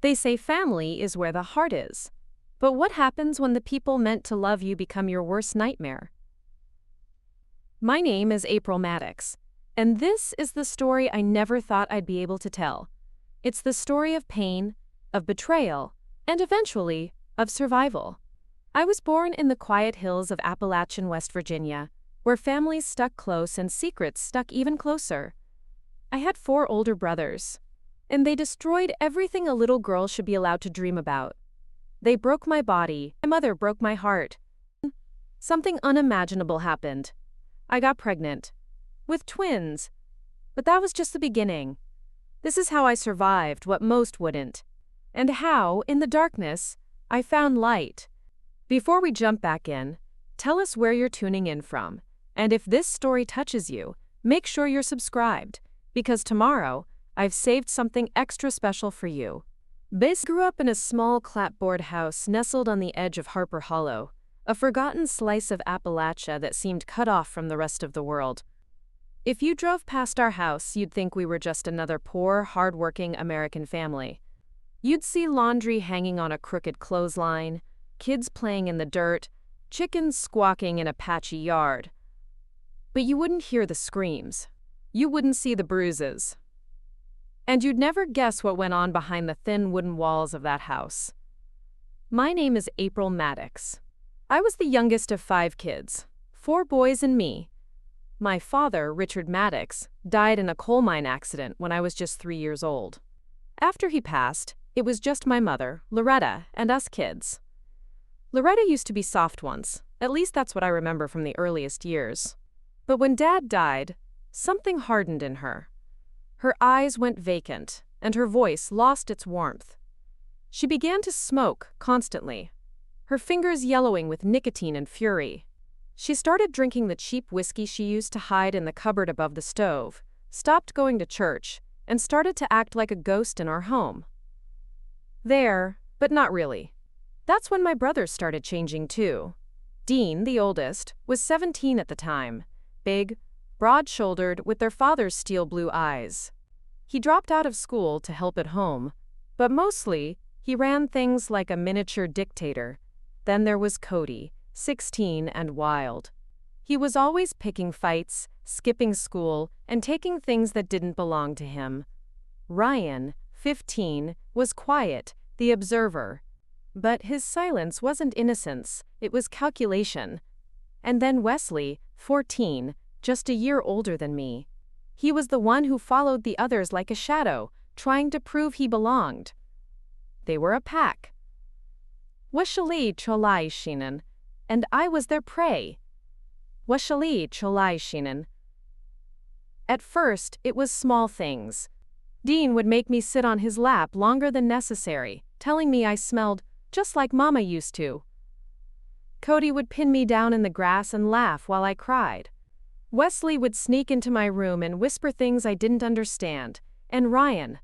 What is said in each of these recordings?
They say family is where the heart is. But what happens when the people meant to love you become your worst nightmare? My name is April Maddox, and this is the story I never thought I'd be able to tell. It's the story of pain, of betrayal, and eventually, of survival. I was born in the quiet hills of Appalachian West Virginia, where families stuck close and secrets stuck even closer. I had 4 older brothers, and they destroyed everything a little girl should be allowed to dream about. They broke my body. My mother broke my heart. Something unimaginable happened. I got pregnant. With twins. But that was just the beginning. This is how I survived what most wouldn't. And how, in the darkness, I found light. Before we jump back in, tell us where you're tuning in from. And if this story touches you, make sure you're subscribed, because tomorrow, I've saved something extra special for you. Biz grew up in a small clapboard house nestled on the edge of Harper Hollow, a forgotten slice of Appalachia that seemed cut off from the rest of the world. If you drove past our house, you'd think we were just another poor, hard-working American family. You'd see laundry hanging on a crooked clothesline, kids playing in the dirt, chickens squawking in a patchy yard. But you wouldn't hear the screams. You wouldn't see the bruises. And you'd never guess what went on behind the thin wooden walls of that house. My name is April Maddox. I was the youngest of 5 kids, 4 boys and me. My father, Richard Maddox, died in a coal mine accident when I was just 3 years old. After he passed, it was just my mother, Loretta, and us kids. Loretta used to be soft once, at least that's what I remember from the earliest years. But when Dad died, something hardened in her. Her eyes went vacant, and her voice lost its warmth. She began to smoke constantly, her fingers yellowing with nicotine and fury. She started drinking the cheap whiskey she used to hide in the cupboard above the stove, stopped going to church, and started to act like a ghost in our home. There, but not really. That's when my brothers started changing too. Dean, the oldest, was 17 at the time, big, broad-shouldered, with their father's steel blue eyes. He dropped out of school to help at home, but mostly, he ran things like a miniature dictator. Then there was Cody, 16 and wild. He was always picking fights, skipping school, and taking things that didn't belong to him. Ryan, 15, was quiet, the observer. But his silence wasn't innocence, it was calculation. And then Wesley, 14, just a year older than me. He was the one who followed the others like a shadow, trying to prove he belonged. They were a pack. Washali cholai shinen, and I was their prey. Washali cholai shinen. At first, it was small things. Dean would make me sit on his lap longer than necessary, telling me I smelled just like Mama used to. Cody would pin me down in the grass and laugh while I cried. Wesley would sneak into my room and whisper things I didn't understand, and Ryan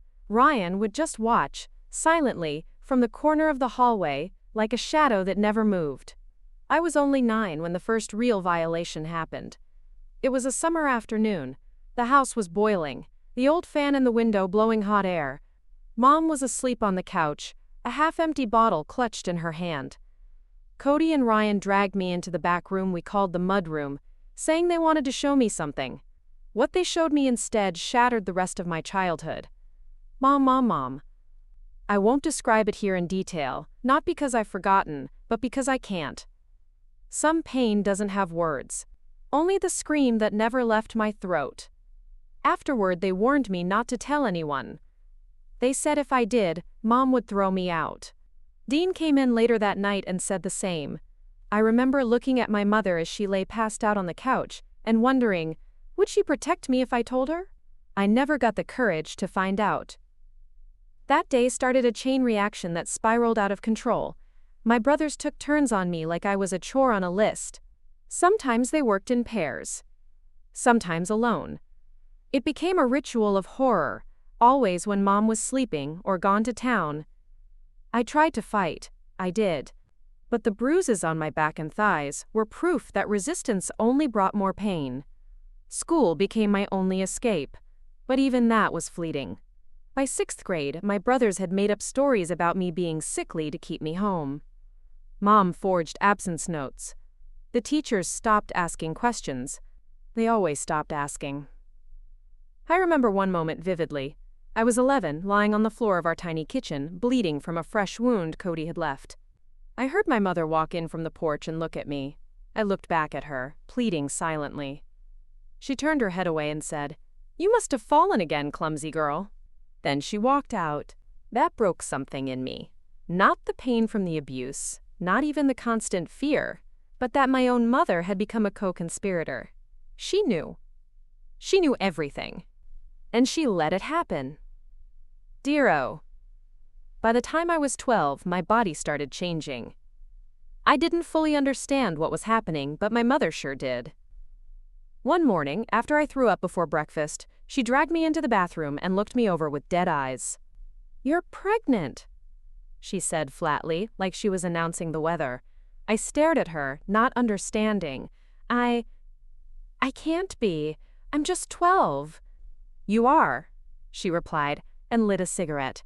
would just watch, silently, from the corner of the hallway, like a shadow that never moved. I was only 9 when the first real violation happened. It was a summer afternoon. The house was boiling, the old fan in the window blowing hot air. Mom was asleep on the couch, a half-empty bottle clutched in her hand. Cody and Ryan dragged me into the back room we called the mud room, saying they wanted to show me something. What they showed me instead shattered the rest of my childhood. Mom. I won't describe it here in detail, not because I've forgotten, but because I can't. Some pain doesn't have words. Only the scream that never left my throat. Afterward, they warned me not to tell anyone. They said if I did, Mom would throw me out. Dean came in later that night and said the same. I remember looking at my mother as she lay passed out on the couch, and wondering, would she protect me if I told her? I never got the courage to find out. That day started a chain reaction that spiraled out of control. My brothers took turns on me like I was a chore on a list. Sometimes they worked in pairs. Sometimes alone. It became a ritual of horror, always when Mom was sleeping or gone to town. I tried to fight, I did. But the bruises on my back and thighs were proof that resistance only brought more pain. School became my only escape, but even that was fleeting. By 6th grade, my brothers had made up stories about me being sickly to keep me home. Mom forged absence notes. The teachers stopped asking questions. They always stopped asking. I remember one moment vividly. I was 11, lying on the floor of our tiny kitchen, bleeding from a fresh wound Cody had left. I heard my mother walk in from the porch and look at me. I looked back at her, pleading silently. She turned her head away and said, "You must have fallen again, clumsy girl." Then she walked out. That broke something in me. Not the pain from the abuse, not even the constant fear, but that my own mother had become a co-conspirator. She knew. She knew everything. And she let it happen. Dear. By the time I was 12, my body started changing. I didn't fully understand what was happening, but my mother sure did. One morning, after I threw up before breakfast, she dragged me into the bathroom and looked me over with dead eyes. "You're pregnant," she said flatly, like she was announcing the weather. I stared at her, not understanding. I can't be. I'm just 12. "You are," she replied, and lit a cigarette.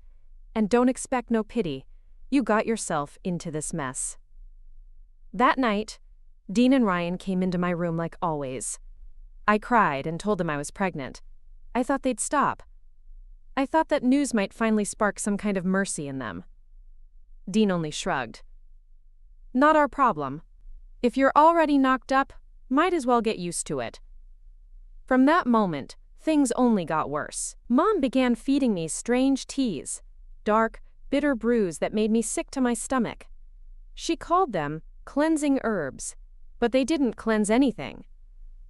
"And don't expect no pity. You got yourself into this mess." That night, Dean and Ryan came into my room like always. I cried and told them I was pregnant. I thought they'd stop. I thought that news might finally spark some kind of mercy in them. Dean only shrugged. "Not our problem. If you're already knocked up, might as well get used to it." From that moment, things only got worse. Mom began feeding me strange teas, dark, bitter brews that made me sick to my stomach. She called them cleansing herbs, but they didn't cleanse anything.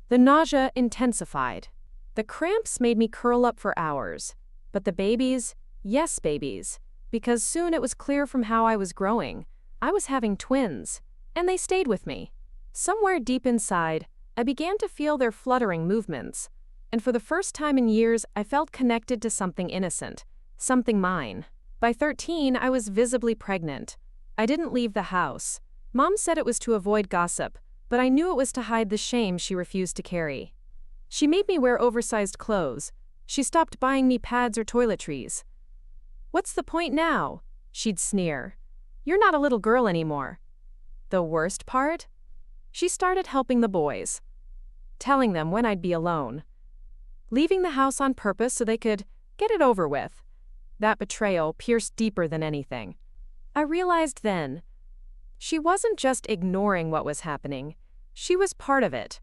The nausea intensified. The cramps made me curl up for hours, but the babies, yes babies, because soon it was clear from how I was growing, I was having twins, and they stayed with me. Somewhere deep inside, I began to feel their fluttering movements, and for the first time in years, I felt connected to something innocent, something mine. By 13, I was visibly pregnant. I didn't leave the house. Mom said it was to avoid gossip, but I knew it was to hide the shame she refused to carry. She made me wear oversized clothes. She stopped buying me pads or toiletries. "What's the point now?" she'd sneer. "You're not a little girl anymore." The worst part? She started helping the boys, telling them when I'd be alone, leaving the house on purpose so they could get it over with. That betrayal pierced deeper than anything. I realized then, she wasn't just ignoring what was happening, she was part of it.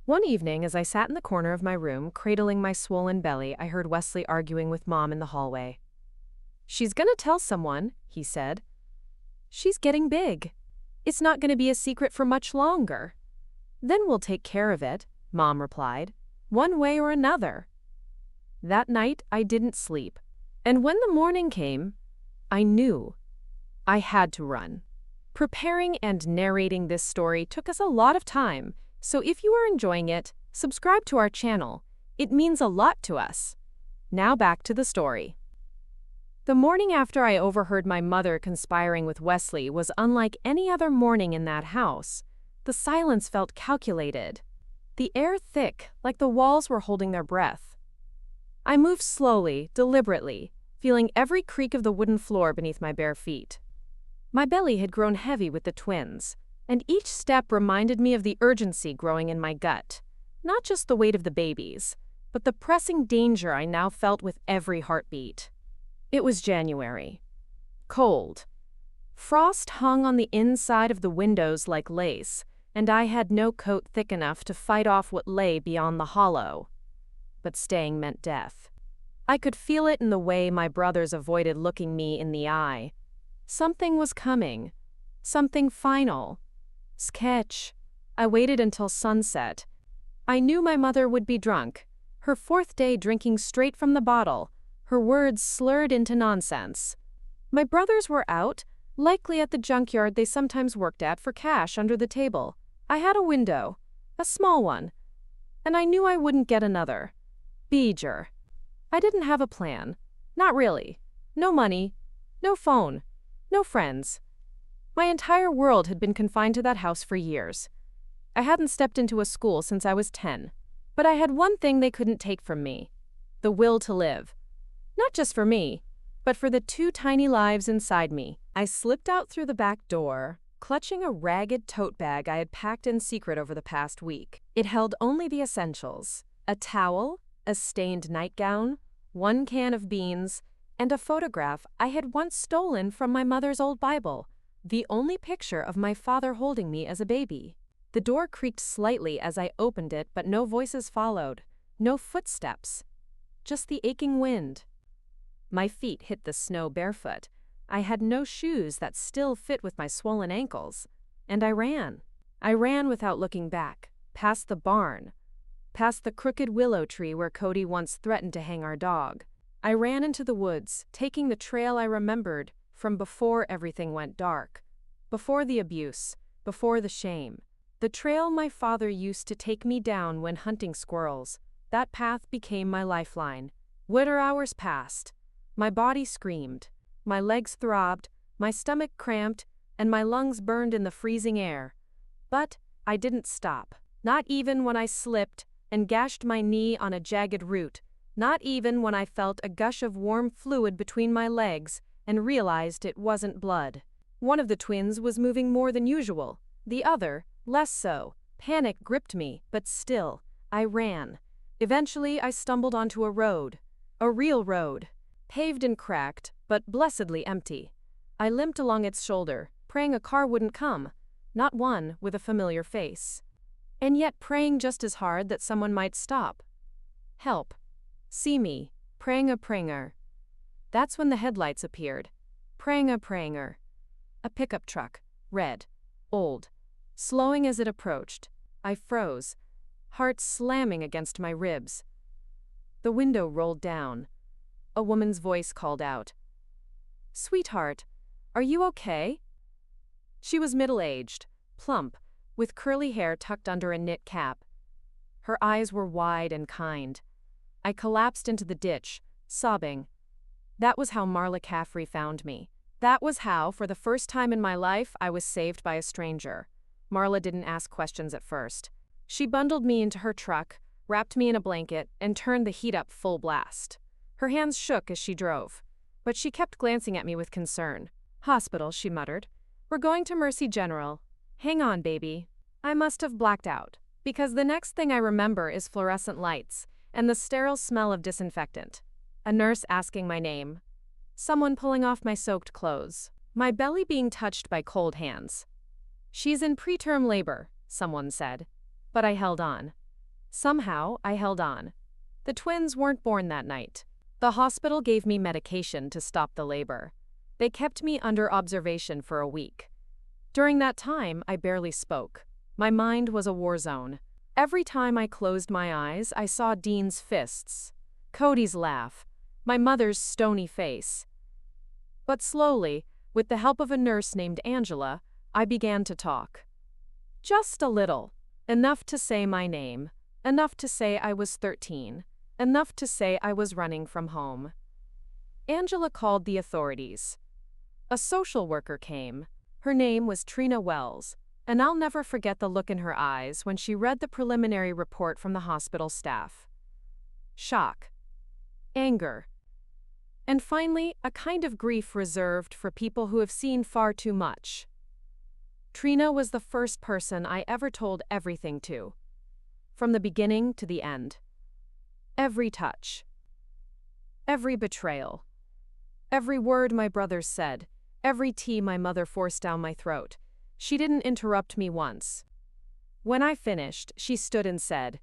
One evening, as I sat in the corner of my room, cradling my swollen belly, I heard Wesley arguing with Mom in the hallway. "She's gonna tell someone," he said. "She's getting big. It's not gonna be a secret for much longer." "Then we'll take care of it," Mom replied, "one way or another." That night, I didn't sleep. And when the morning came, I knew I had to run. Preparing and narrating this story took us a lot of time, so if you are enjoying it, subscribe to our channel. It means a lot to us. Now back to the story. The morning after I overheard my mother conspiring with Wesley was unlike any other morning in that house. The silence felt calculated. The air thick, like the walls were holding their breath. I moved slowly, deliberately, feeling every creak of the wooden floor beneath my bare feet. My belly had grown heavy with the twins, and each step reminded me of the urgency growing in my gut. Not just the weight of the babies, but the pressing danger I now felt with every heartbeat. It was January. Cold. Frost hung on the inside of the windows like lace, and I had no coat thick enough to fight off what lay beyond the hollow. But staying meant death. I could feel it in the way my brothers avoided looking me in the eye. Something was coming. Something final. Sketch. I waited until sunset. I knew my mother would be drunk, her 4th day drinking straight from the bottle, her words slurred into nonsense. My brothers were out, likely at the junkyard they sometimes worked at for cash under the table. I had a window, a small one, and I knew I wouldn't get another. Beeger. I didn't have a plan. Not really. No money. No phone. No friends. My entire world had been confined to that house for years. I hadn't stepped into a school since I was 10. But I had one thing they couldn't take from me: the will to live. Not just for me, but for the two tiny lives inside me. I slipped out through the back door, clutching a ragged tote bag I had packed in secret over the past week. It held only the essentials: a towel, a stained nightgown, one can of beans, and a photograph I had once stolen from my mother's old Bible, the only picture of my father holding me as a baby. The door creaked slightly as I opened it, but no voices followed, no footsteps, just the aching wind. My feet hit the snow barefoot. I had no shoes that still fit with my swollen ankles, and I ran. I ran without looking back, past the barn, past the crooked willow tree where Cody once threatened to hang our dog. I ran into the woods, taking the trail I remembered from before everything went dark, before the abuse, before the shame. The trail my father used to take me down when hunting squirrels. That path became my lifeline. Winter hours passed. My body screamed. My legs throbbed, my stomach cramped, and my lungs burned in the freezing air. But I didn't stop. Not even when I slipped and gashed my knee on a jagged root. Not even when I felt a gush of warm fluid between my legs and realized it wasn't blood. One of the twins was moving more than usual. The other, less so. Panic gripped me, but still, I ran. Eventually, I stumbled onto a road. A real road. Paved and cracked, but blessedly empty. I limped along its shoulder, praying a car wouldn't come, not one with a familiar face. And yet praying just as hard that someone might stop. Help. See me. Praying-a-prayer. That's when the headlights appeared. Praying-a-prayer. A pickup truck. Red. Old. Slowing as it approached. I froze, heart slamming against my ribs. The window rolled down. A woman's voice called out. "Sweetheart, are you okay?" She was middle-aged, plump, with curly hair tucked under a knit cap. Her eyes were wide and kind. I collapsed into the ditch, sobbing. That was how Marla Caffrey found me. That was how, for the first time in my life, I was saved by a stranger. Marla didn't ask questions at first. She bundled me into her truck, wrapped me in a blanket, and turned the heat up full blast. Her hands shook as she drove, but she kept glancing at me with concern. "Hospital," she muttered. "We're going to Mercy General. Hang on, baby." I must have blacked out, because the next thing I remember is fluorescent lights and the sterile smell of disinfectant. A nurse asking my name. Someone pulling off my soaked clothes. My belly being touched by cold hands. "She's in preterm labor," someone said. But I held on. Somehow, I held on. The twins weren't born that night. The hospital gave me medication to stop the labor. They kept me under observation for a week. During that time, I barely spoke. My mind was a war zone. Every time I closed my eyes, I saw Dean's fists, Cody's laugh, my mother's stony face. But slowly, with the help of a nurse named Angela, I began to talk. Just a little. Enough to say my name. Enough to say I was 13. Enough to say I was running from home. Angela called the authorities. A social worker came. Her name was Trina Wells, and I'll never forget the look in her eyes when she read the preliminary report from the hospital staff. Shock. Anger. And finally, a kind of grief reserved for people who have seen far too much. Trina was the first person I ever told everything to. From the beginning to the end. Every touch. Every betrayal. Every word my brothers said. Every tea my mother forced down my throat. She didn't interrupt me once. When I finished, she stood and said,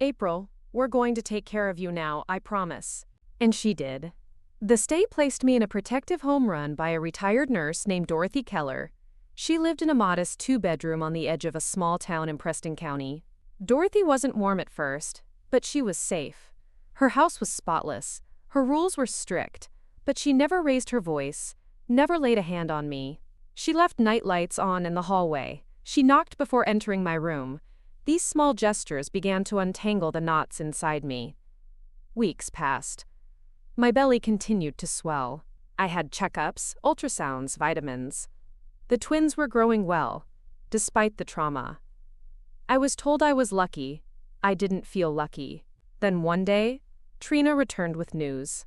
"April, we're going to take care of you now, I promise." And she did. The state placed me in a protective home run by a retired nurse named Dorothy Keller. She lived in a modest 2-bedroom on the edge of a small town in Preston County. Dorothy wasn't warm at first, but she was safe. Her house was spotless. Her rules were strict, but she never raised her voice, never laid a hand on me. She left night lights on in the hallway. She knocked before entering my room. These small gestures began to untangle the knots inside me. Weeks passed. My belly continued to swell. I had checkups, ultrasounds, vitamins. The twins were growing well, despite the trauma. I was told I was lucky. I didn't feel lucky. Then one day, Trina returned with news.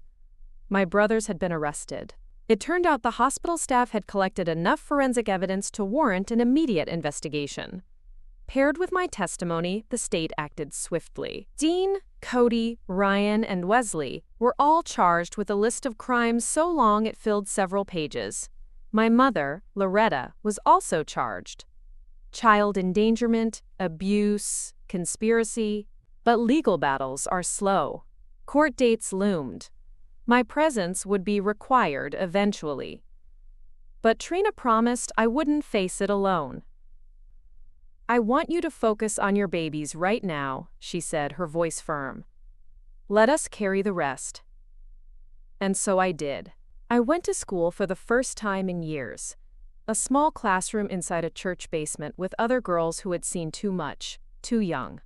My brothers had been arrested. It turned out the hospital staff had collected enough forensic evidence to warrant an immediate investigation. Paired with my testimony, the state acted swiftly. Dean, Cody, Ryan, and Wesley were all charged with a list of crimes so long it filled several pages. My mother, Loretta, was also charged. Child endangerment, abuse, conspiracy. But legal battles are slow. Court dates loomed. My presence would be required eventually. But Trina promised I wouldn't face it alone. "I want you to focus on your babies right now," she said, her voice firm. "Let us carry the rest." And so I did. I went to school for the first time in years. A small classroom inside a church basement with other girls who had seen too much, too young.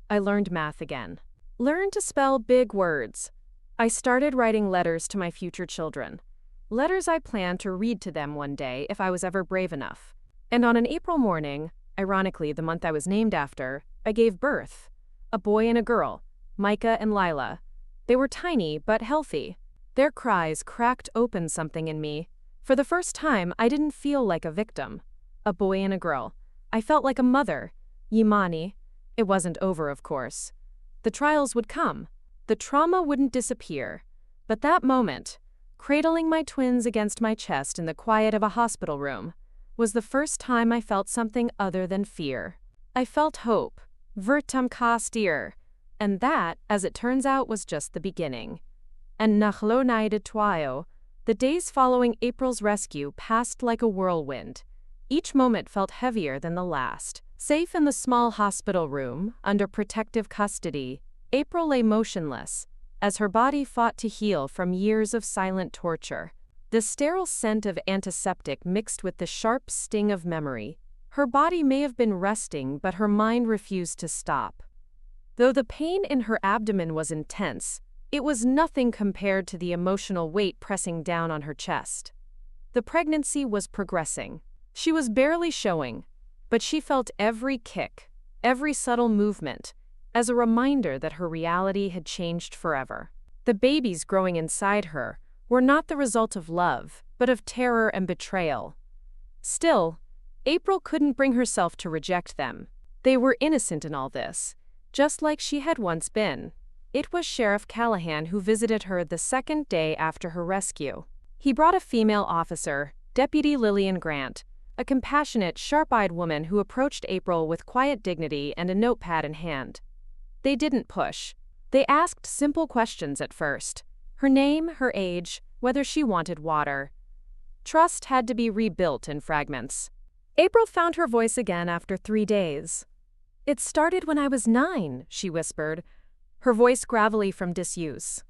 I learned math again. Learned to spell big words. I started writing letters to my future children. Letters I planned to read to them one day if I was ever brave enough. And on an April morning, ironically the month I was named after, I gave birth. A boy and a girl, Micah and Lila. They were tiny but healthy. Their cries cracked open something in me. For the first time, I didn't feel like a victim. A boy and a girl. I felt like a mother. Yimani. It wasn't over, of course. The trials would come. The trauma wouldn't disappear. But that moment, cradling my twins against my chest in the quiet of a hospital room, was the first time I felt something other than fear. I felt hope. Vertamkastir. And that, as it turns out, was just the beginning. And nachlonide tuayo. The days following April's rescue passed like a whirlwind. Each moment felt heavier than the last. Safe in the small hospital room, under protective custody, April lay motionless, as her body fought to heal from years of silent torture. The sterile scent of antiseptic mixed with the sharp sting of memory. Her body may have been resting, but her mind refused to stop. Though the pain in her abdomen was intense, it was nothing compared to the emotional weight pressing down on her chest. The pregnancy was progressing. She was barely showing, but she felt every kick, every subtle movement, as a reminder that her reality had changed forever. The babies growing inside her were not the result of love, but of terror and betrayal. Still, April couldn't bring herself to reject them. They were innocent in all this, just like she had once been. It was Sheriff Callahan who visited her the second day after her rescue. He brought a female officer, Deputy Lillian Grant, a compassionate, sharp-eyed woman who approached April with quiet dignity and a notepad in hand. They didn't push. They asked simple questions at first. Her name, her age, whether she wanted water. Trust had to be rebuilt in fragments. April found her voice again after 3 days. "It started when I was 9, she whispered, her voice gravelly from disuse.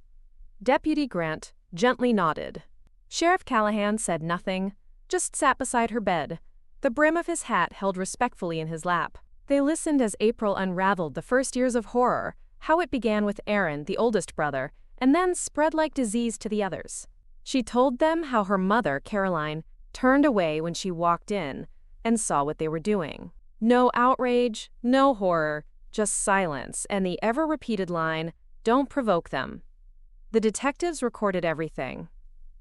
Deputy Grant gently nodded. Sheriff Callahan said nothing, just sat beside her bed, the brim of his hat held respectfully in his lap. They listened as April unraveled the first years of horror, how it began with Aaron, the oldest brother, and then spread like disease to the others. She told them how her mother, Caroline, turned away when she walked in and saw what they were doing. No outrage, no horror, just silence and the ever-repeated line, "Don't provoke them." The detectives recorded everything.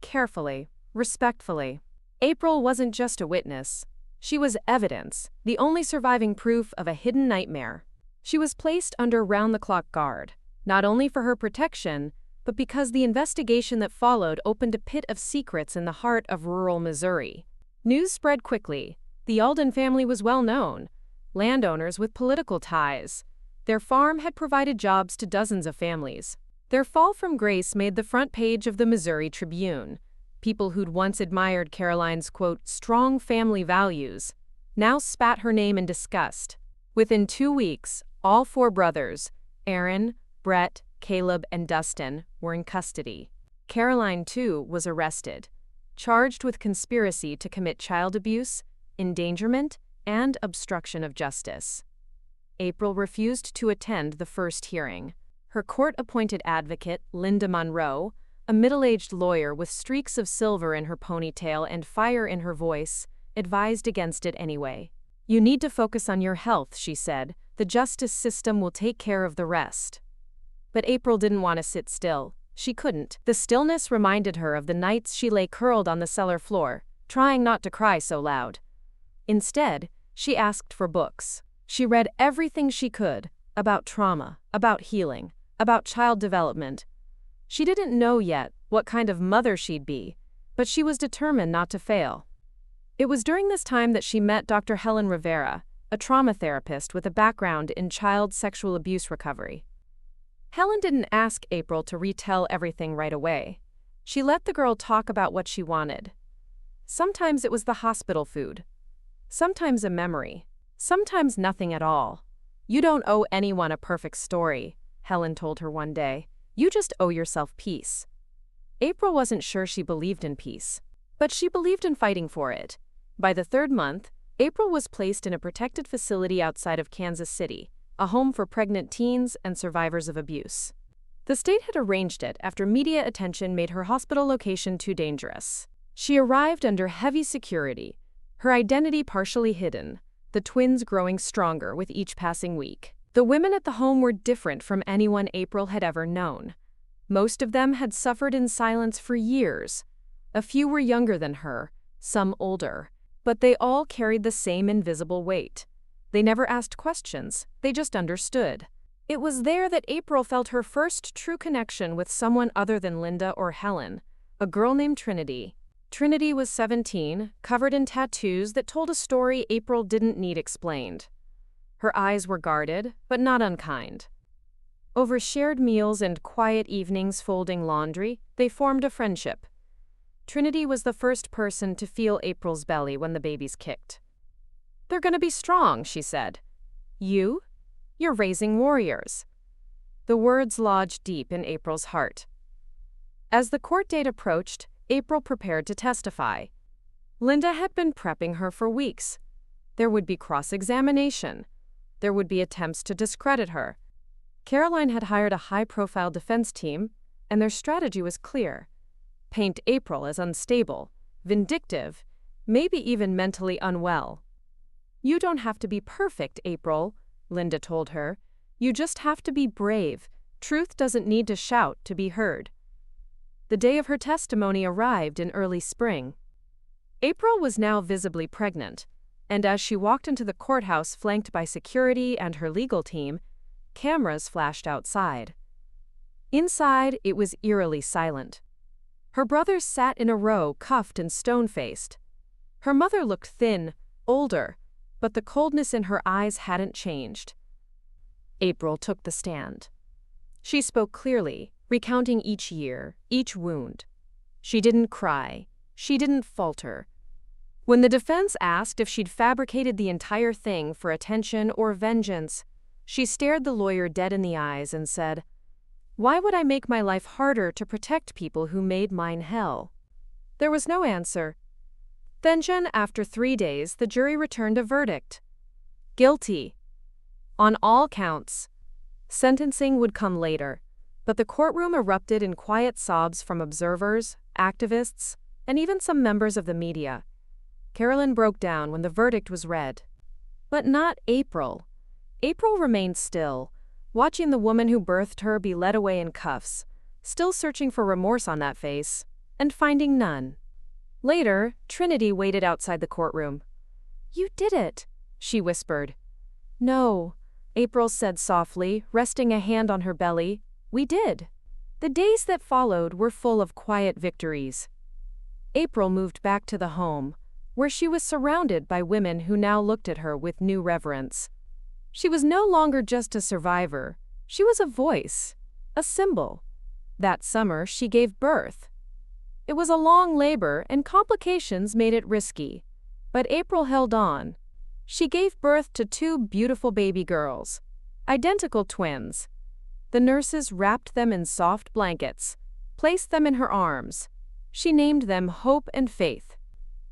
Carefully, respectfully. April wasn't just a witness. She was evidence, the only surviving proof of a hidden nightmare. She was placed under round-the-clock guard, not only for her protection, but because the investigation that followed opened a pit of secrets in the heart of rural Missouri. News spread quickly. The Alden family was well known, landowners with political ties. Their farm had provided jobs to dozens of families. Their fall from grace made the front page of the Missouri Tribune. People who'd once admired Caroline's, quote, strong family values, now spat her name in disgust. Within 2 weeks, all 4 brothers, Aaron, Brett, Caleb, and Dustin, were in custody. Caroline, too, was arrested, charged with conspiracy to commit child abuse, endangerment, and obstruction of justice. April refused to attend the first hearing. Her court-appointed advocate, Linda Monroe, a middle-aged lawyer with streaks of silver in her ponytail and fire in her voice, advised against it anyway. "You need to focus on your health," she said. "The justice system will take care of the rest." But April didn't want to sit still. She couldn't. The stillness reminded her of the nights she lay curled on the cellar floor, trying not to cry so loud. Instead, she asked for books. She read everything she could, about trauma, about healing, about child development. She didn't know yet what kind of mother she'd be, but she was determined not to fail. It was during this time that she met Dr. Helen Rivera, a trauma therapist with a background in child sexual abuse recovery. Helen didn't ask April to retell everything right away. She let the girl talk about what she wanted. Sometimes it was the hospital food. Sometimes a memory. Sometimes nothing at all. "You don't owe anyone a perfect story," Helen told her one day. "You just owe yourself peace." April wasn't sure she believed in peace, but she believed in fighting for it. By the third month, April was placed in a protected facility outside of Kansas City, a home for pregnant teens and survivors of abuse. The state had arranged it after media attention made her hospital location too dangerous. She arrived under heavy security, her identity partially hidden, the twins growing stronger with each passing week. The women at the home were different from anyone April had ever known. Most of them had suffered in silence for years. A few were younger than her, some older, but they all carried the same invisible weight. They never asked questions, they just understood. It was there that April felt her first true connection with someone other than Linda or Helen, a girl named Trinity. Trinity was 17, covered in tattoos that told a story April didn't need explained. Her eyes were guarded, but not unkind. Over shared meals and quiet evenings folding laundry, they formed a friendship. Trinity was the first person to feel April's belly when the babies kicked. "They're gonna be strong," she said. You're raising warriors." The words lodged deep in April's heart. As the court date approached, April prepared to testify. Linda had been prepping her for weeks. There would be cross-examination. There would be attempts to discredit her. Caroline had hired a high-profile defense team, and their strategy was clear. Paint April as unstable, vindictive, maybe even mentally unwell. "You don't have to be perfect, April," Linda told her. "You just have to be brave. Truth doesn't need to shout to be heard." The day of her testimony arrived in early spring. April was now visibly pregnant, and as she walked into the courthouse flanked by security and her legal team, cameras flashed outside. Inside, it was eerily silent. Her brothers sat in a row, cuffed and stone-faced. Her mother looked thin, older, but the coldness in her eyes hadn't changed. April took the stand. She spoke clearly, recounting each year, each wound. She didn't cry. She didn't falter. When the defense asked if she'd fabricated the entire thing for attention or vengeance, she stared the lawyer dead in the eyes and said, "Why would I make my life harder to protect people who made mine hell?" There was no answer. Then, after 3 days, the jury returned a verdict. Guilty. On all counts. Sentencing would come later, but the courtroom erupted in quiet sobs from observers, activists, and even some members of the media. Carolyn broke down when the verdict was read. But not April. April remained still, watching the woman who birthed her be led away in cuffs, still searching for remorse on that face, and finding none. Later, Trinity waited outside the courtroom. "You did it," she whispered. "No," April said softly, resting a hand on her belly. "We did." The days that followed were full of quiet victories. April moved back to the home, where she was surrounded by women who now looked at her with new reverence. She was no longer just a survivor. She was a voice, a symbol. That summer, she gave birth. It was a long labor, and complications made it risky. But April held on. She gave birth to 2 beautiful baby girls, identical twins. The nurses wrapped them in soft blankets, placed them in her arms. She named them Hope and Faith.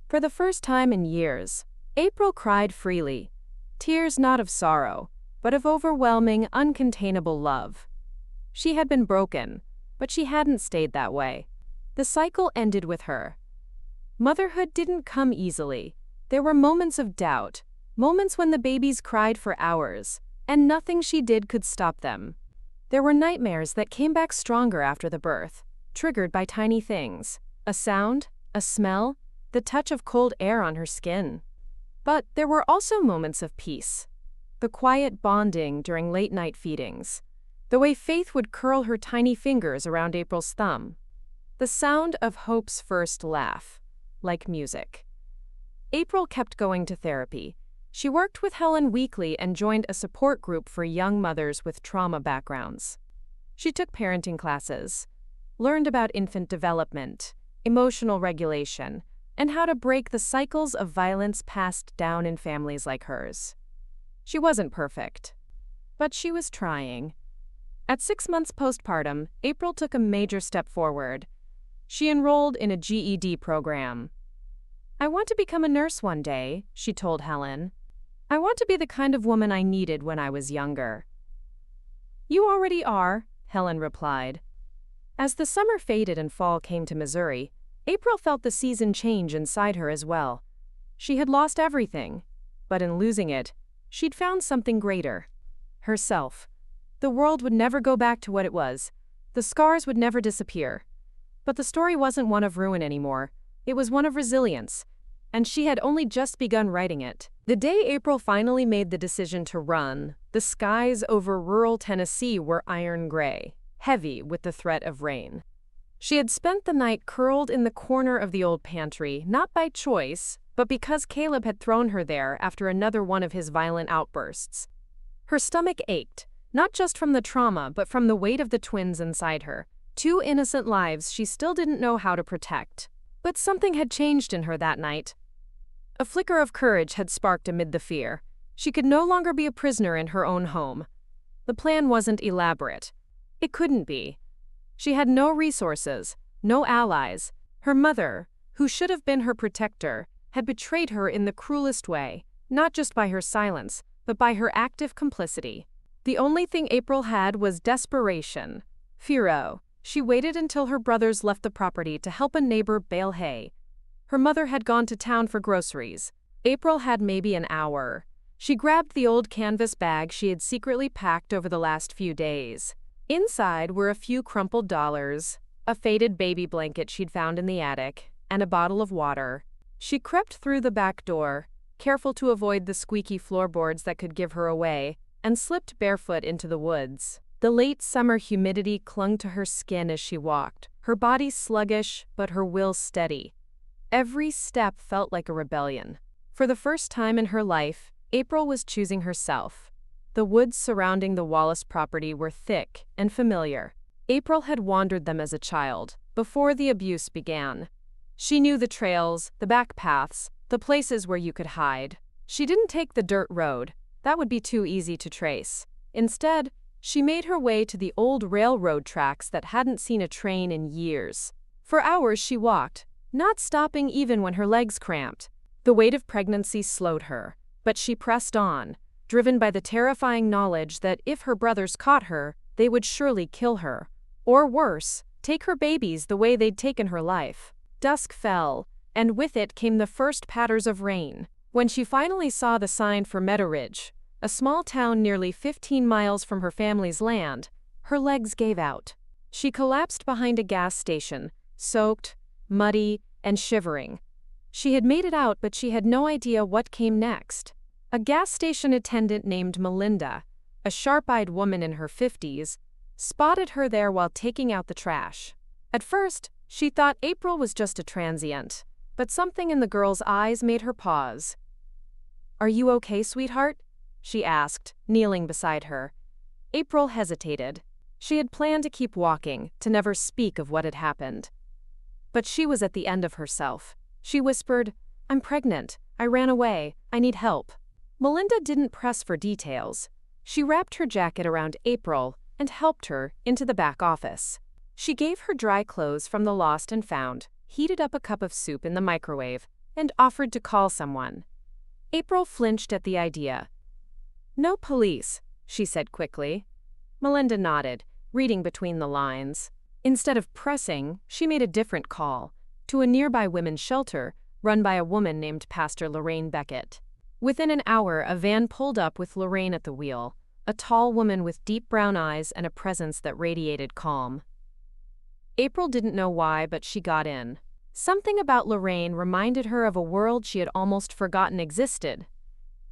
For the first time in years, April cried freely. Tears not of sorrow, but of overwhelming, uncontainable love. She had been broken, but she hadn't stayed that way. The cycle ended with her. Motherhood didn't come easily. There were moments of doubt, moments when the babies cried for hours, and nothing she did could stop them. There were nightmares that came back stronger after the birth, triggered by tiny things: a sound, a smell, the touch of cold air on her skin. But there were also moments of peace. The quiet bonding during late-night feedings. The way Faith would curl her tiny fingers around April's thumb. The sound of Hope's first laugh, like music. April kept going to therapy. She worked with Helen weekly and joined a support group for young mothers with trauma backgrounds. She took parenting classes, learned about infant development, emotional regulation, and how to break the cycles of violence passed down in families like hers. She wasn't perfect, but she was trying. At 6 months postpartum, April took a major step forward. She enrolled in a GED program. "I want to become a nurse one day," she told Helen. "I want to be the kind of woman I needed when I was younger." "You already are," Helen replied. As the summer faded and fall came to Missouri, April felt the season change inside her as well. She had lost everything, but in losing it, she'd found something greater: herself. The world would never go back to what it was. The scars would never disappear. But the story wasn't one of ruin anymore. It was one of resilience, and she had only just begun writing it. The day April finally made the decision to run, the skies over rural Tennessee were iron gray, heavy with the threat of rain. She had spent the night curled in the corner of the old pantry, not by choice, but because Caleb had thrown her there after another one of his violent outbursts. Her stomach ached, not just from the trauma, but from the weight of the twins inside her. 2 innocent lives she still didn't know how to protect. But something had changed in her that night. A flicker of courage had sparked amid the fear. She could no longer be a prisoner in her own home. The plan wasn't elaborate. It couldn't be. She had no resources, no allies. Her mother, who should have been her protector, had betrayed her in the cruelest way, not just by her silence, but by her active complicity. The only thing April had was desperation. Furioux. She waited until her brothers left the property to help a neighbor bale hay. Her mother had gone to town for groceries. April had maybe an hour. She grabbed the old canvas bag she had secretly packed over the last few days. Inside were a few crumpled dollars, a faded baby blanket she'd found in the attic, and a bottle of water. She crept through the back door, careful to avoid the squeaky floorboards that could give her away, and slipped barefoot into the woods. The late summer humidity clung to her skin as she walked, her body sluggish but her will steady. Every step felt like a rebellion. For the first time in her life, April was choosing herself. The woods surrounding the Wallace property were thick and familiar. April had wandered them as a child, before the abuse began. She knew the trails, the back paths, the places where you could hide. She didn't take the dirt road. That would be too easy to trace. Instead, she made her way to the old railroad tracks that hadn't seen a train in years. For hours she walked, not stopping even when her legs cramped. The weight of pregnancy slowed her, but she pressed on, driven by the terrifying knowledge that if her brothers caught her, they would surely kill her. Or worse, take her babies the way they'd taken her life. Dusk fell, and with it came the first patters of rain. When she finally saw the sign for Meadow Ridge, a small town nearly 15 miles from her family's land, her legs gave out. She collapsed behind a gas station, soaked, muddy, and shivering. She had made it out, but she had no idea what came next. A gas station attendant named Melinda, a sharp-eyed woman in her 50s, spotted her there while taking out the trash. At first, she thought April was just a transient, but something in the girl's eyes made her pause. "Are you okay, sweetheart?" she asked, kneeling beside her. April hesitated. She had planned to keep walking, to never speak of what had happened. But she was at the end of herself. She whispered, "I'm pregnant. I ran away. I need help." Melinda didn't press for details. She wrapped her jacket around April and helped her into the back office. She gave her dry clothes from the lost and found, heated up a cup of soup in the microwave, and offered to call someone. April flinched at the idea. "No police," she said quickly. Melinda nodded, reading between the lines. Instead of pressing, she made a different call, to a nearby women's shelter run by a woman named Pastor Lorraine Beckett. Within an hour, a van pulled up with Lorraine at the wheel, a tall woman with deep brown eyes and a presence that radiated calm. April didn't know why, but she got in. Something about Lorraine reminded her of a world she had almost forgotten existed.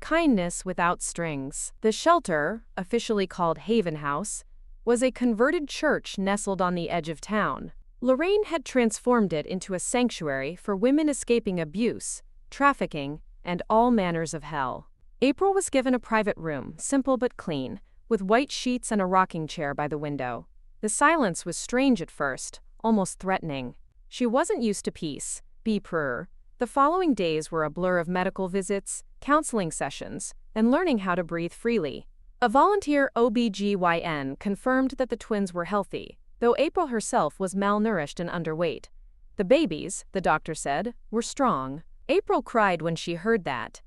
Kindness without strings. The shelter, officially called Haven House, was a converted church nestled on the edge of town. Lorraine had transformed it into a sanctuary for women escaping abuse, trafficking, and all manners of hell. April was given a private room, simple but clean, with white sheets and a rocking chair by the window. The silence was strange at first, almost threatening. She wasn't used to peace, betrayal. The following days were a blur of medical visits, counseling sessions, and learning how to breathe freely. A volunteer OB/GYN confirmed that the twins were healthy, though April herself was malnourished and underweight. The babies, the doctor said, were strong. April cried when she heard that.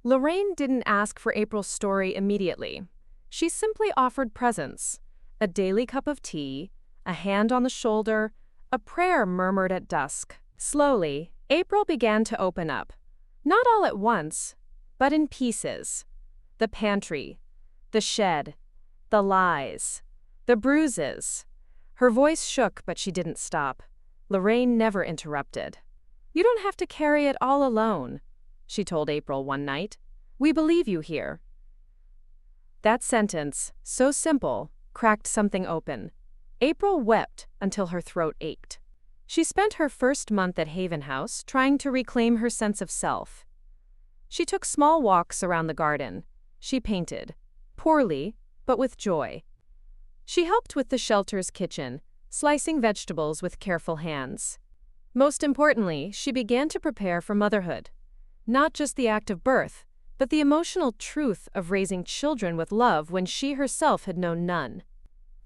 Lorraine didn't ask for April's story immediately. She simply offered presence. A daily cup of tea, a hand on the shoulder, a prayer murmured at dusk. Slowly, April began to open up. Not all at once, but in pieces. The pantry, the shed, the lies, the bruises. Her voice shook, but she didn't stop. Lorraine never interrupted. "You don't have to carry it all alone," she told April one night. "We believe you here." That sentence, so simple, cracked something open. April wept until her throat ached. She spent her first month at Haven House trying to reclaim her sense of self. She took small walks around the garden. She painted, poorly, but with joy. She helped with the shelter's kitchen, slicing vegetables with careful hands. Most importantly, she began to prepare for motherhood. Not just the act of birth, but the emotional truth of raising children with love when she herself had known none.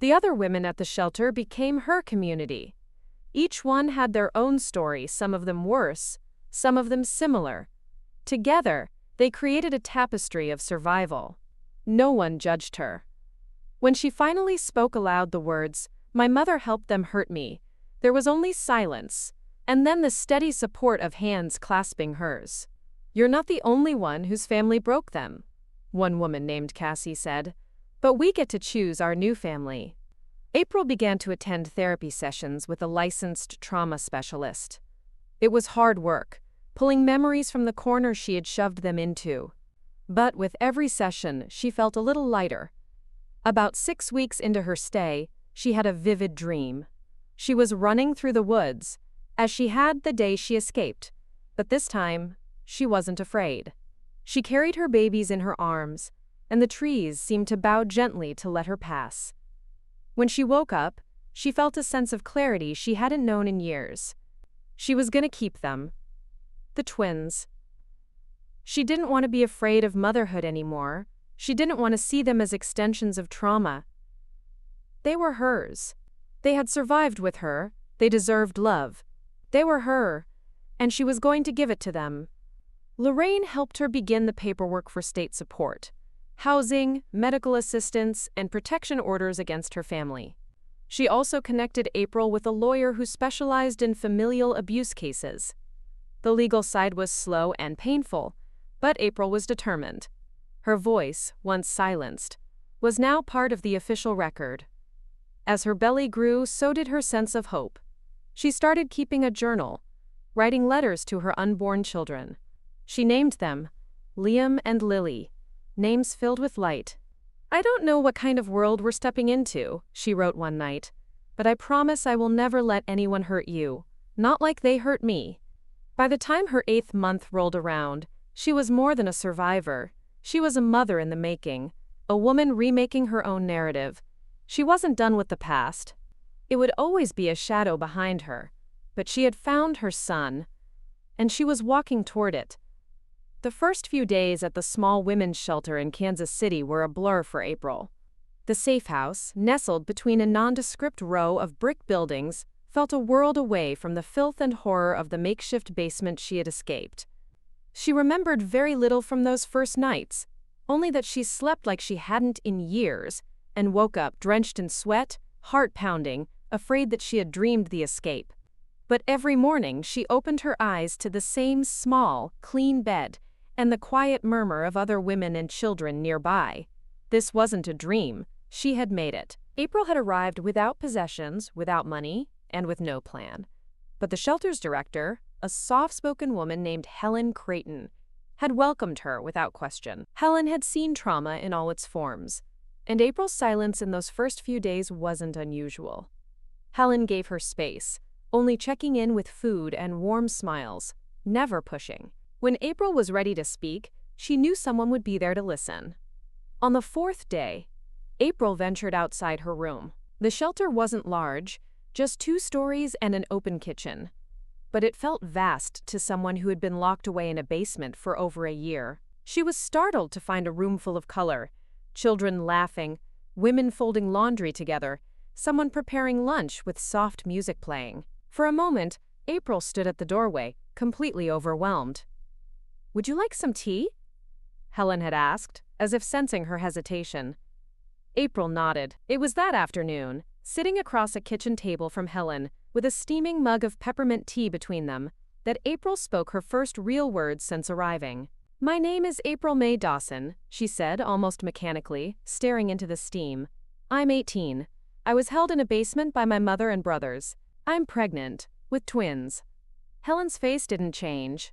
The other women at the shelter became her community. Each one had their own story, some of them worse, some of them similar. Together, they created a tapestry of survival. No one judged her. When she finally spoke aloud the words, "My mother helped them hurt me," there was only silence, and then the steady support of hands clasping hers. "You're not the only one whose family broke them," one woman named Cassie said, "but we get to choose our new family." April began to attend therapy sessions with a licensed trauma specialist. It was hard work, pulling memories from the corner she had shoved them into. But with every session, she felt a little lighter. About 6 weeks into her stay, she had a vivid dream. She was running through the woods, as she had the day she escaped, but this time, she wasn't afraid. She carried her babies in her arms, and the trees seemed to bow gently to let her pass. When she woke up, she felt a sense of clarity she hadn't known in years. She was going to keep them. The twins. She didn't want to be afraid of motherhood anymore. She didn't want to see them as extensions of trauma. They were hers. They had survived with her. They deserved love. They were her, and she was going to give it to them. Lorraine helped her begin the paperwork for state support, housing, medical assistance, and protection orders against her family. She also connected April with a lawyer who specialized in familial abuse cases. The legal side was slow and painful, but April was determined. Her voice, once silenced, was now part of the official record. As her belly grew, so did her sense of hope. She started keeping a journal, writing letters to her unborn children. She named them Liam and Lily, names filled with light. "I don't know what kind of world we're stepping into," she wrote one night, "but I promise I will never let anyone hurt you, not like they hurt me." By the time her 8th month rolled around, she was more than a survivor. She was a mother in the making, a woman remaking her own narrative. She wasn't done with the past. It would always be a shadow behind her, but she had found her son, and she was walking toward it. The first few days at the small women's shelter in Kansas City were a blur for April. The safe house, nestled between a nondescript row of brick buildings, felt a world away from the filth and horror of the makeshift basement she had escaped. She remembered very little from those first nights, only that she slept like she hadn't in years, and woke up drenched in sweat, heart pounding, afraid that she had dreamed the escape. But every morning she opened her eyes to the same small, clean bed, and the quiet murmur of other women and children nearby. This wasn't a dream. She had made it. April had arrived without possessions, without money, and with no plan. But the shelter's director, a soft-spoken woman named Helen Creighton, had welcomed her without question. Helen had seen trauma in all its forms, and April's silence in those first few days wasn't unusual. Helen gave her space, only checking in with food and warm smiles, never pushing. When April was ready to speak, she knew someone would be there to listen. On the fourth day, April ventured outside her room. The shelter wasn't large, just 2 stories and an open kitchen. But it felt vast to someone who had been locked away in a basement for over a year. She was startled to find a room full of color, children laughing, women folding laundry together, someone preparing lunch with soft music playing. For a moment, April stood at the doorway, completely overwhelmed. "Would you like some tea?" Helen had asked, as if sensing her hesitation. April nodded. It was that afternoon, sitting across a kitchen table from Helen, with a steaming mug of peppermint tea between them, that April spoke her first real words since arriving. "My name is April May Dawson," she said almost mechanically, staring into the steam. "I'm 18. I was held in a basement by my mother and brothers. I'm pregnant, with twins." Helen's face didn't change.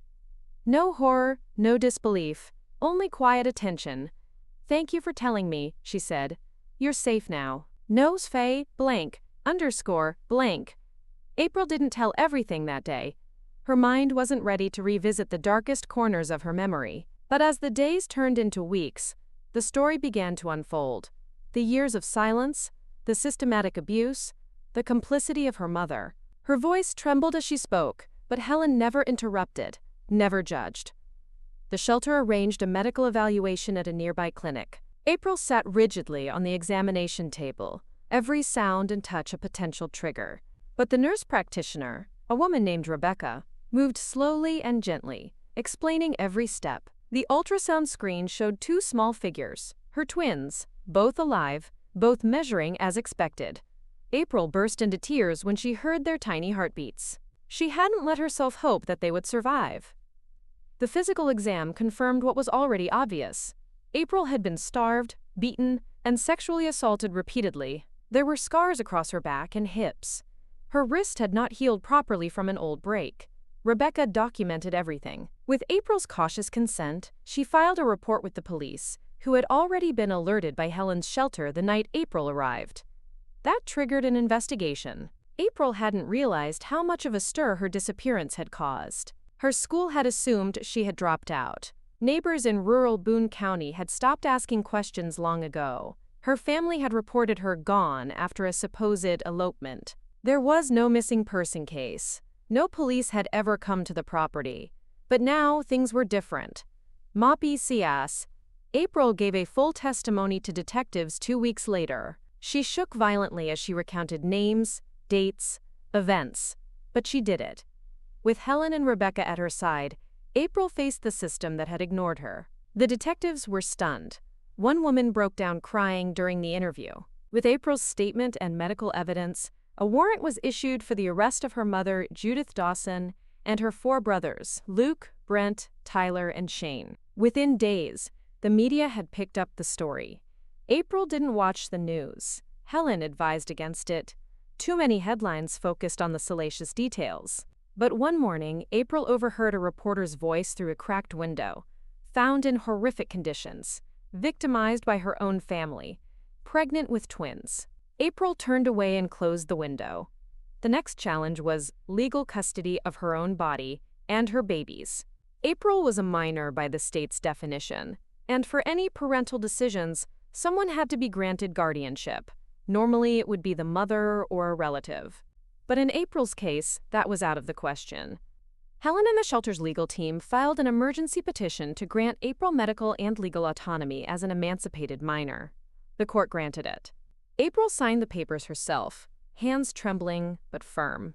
No horror, no disbelief, only quiet attention. "Thank you for telling me," she said. "You're safe now. Nose Faye, blank, underscore, blank." April didn't tell everything that day. Her mind wasn't ready to revisit the darkest corners of her memory. But as the days turned into weeks, the story began to unfold. The years of silence, the systematic abuse, the complicity of her mother. Her voice trembled as she spoke, but Helen never interrupted, never judged. The shelter arranged a medical evaluation at a nearby clinic. April sat rigidly on the examination table, every sound and touch a potential trigger. But the nurse practitioner, a woman named Rebecca, moved slowly and gently, explaining every step. The ultrasound screen showed 2 small figures, her twins, both alive, both measuring as expected. April burst into tears when she heard their tiny heartbeats. She hadn't let herself hope that they would survive. The physical exam confirmed what was already obvious. April had been starved, beaten, and sexually assaulted repeatedly. There were scars across her back and hips. Her wrist had not healed properly from an old break. Rebecca documented everything. With April's cautious consent, she filed a report with the police, who had already been alerted by Helen's shelter the night April arrived. That triggered an investigation. April hadn't realized how much of a stir her disappearance had caused. Her school had assumed she had dropped out. Neighbors in rural Boone County had stopped asking questions long ago. Her family had reported her gone after a supposed elopement. There was no missing person case. No police had ever come to the property. But now things were different. Moppy Cias. April gave a full testimony to detectives 2 weeks later. She shook violently as she recounted names, dates, events. But she did it. With Helen and Rebecca at her side, April faced the system that had ignored her. The detectives were stunned. One woman broke down crying during the interview. With April's statement and medical evidence, a warrant was issued for the arrest of her mother, Judith Dawson, and her 4 brothers, Luke, Brent, Tyler, and Shane. Within days, the media had picked up the story. April didn't watch the news. Helen advised against it. Too many headlines focused on the salacious details. But one morning, April overheard a reporter's voice through a cracked window. Found in horrific conditions, victimized by her own family, pregnant with twins. April turned away and closed the window. The next challenge was legal custody of her own body and her babies. April was a minor by the state's definition, and for any parental decisions, someone had to be granted guardianship. Normally, it would be the mother or a relative. But in April's case, that was out of the question. Helen and the shelter's legal team filed an emergency petition to grant April medical and legal autonomy as an emancipated minor. The court granted it. April signed the papers herself, hands trembling but firm.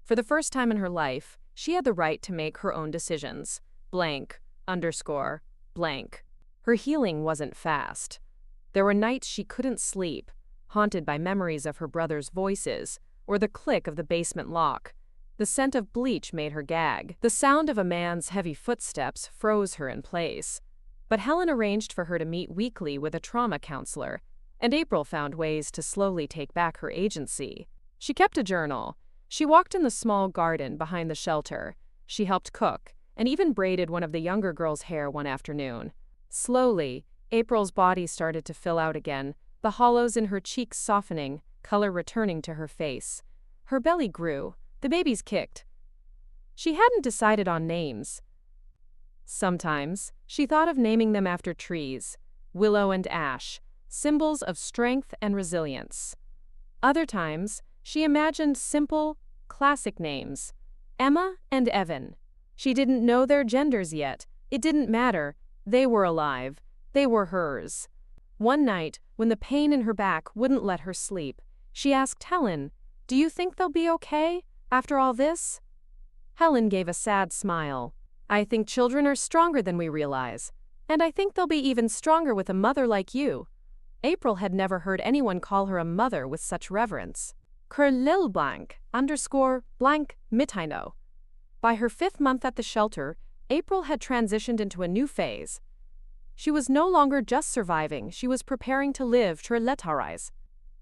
For the first time in her life, she had the right to make her own decisions. Blank, underscore, blank. Her healing wasn't fast. There were nights she couldn't sleep, haunted by memories of her brother's voices, or the click of the basement lock. The scent of bleach made her gag. The sound of a man's heavy footsteps froze her in place. But Helen arranged for her to meet weekly with a trauma counselor, and April found ways to slowly take back her agency. She kept a journal. She walked in the small garden behind the shelter. She helped cook, and even braided one of the younger girls' hair one afternoon. Slowly, April's body started to fill out again, the hollows in her cheeks softening, color returning to her face. Her belly grew. The babies kicked. She hadn't decided on names. Sometimes, she thought of naming them after trees, willow and ash, symbols of strength and resilience. Other times, she imagined simple, classic names, Emma and Evan. She didn't know their genders yet. It didn't matter. They were alive. They were hers. One night, when the pain in her back wouldn't let her sleep, she asked Helen, "Do you think they'll be okay after all this?" Helen gave a sad smile. "I think children are stronger than we realize, and I think they'll be even stronger with a mother like you." April had never heard anyone call her a mother with such reverence. "Cur lil blank underscore blank mitino." By her 5th month at the shelter, April had transitioned into a new phase. She was no longer just surviving, she was preparing to live Trletarize.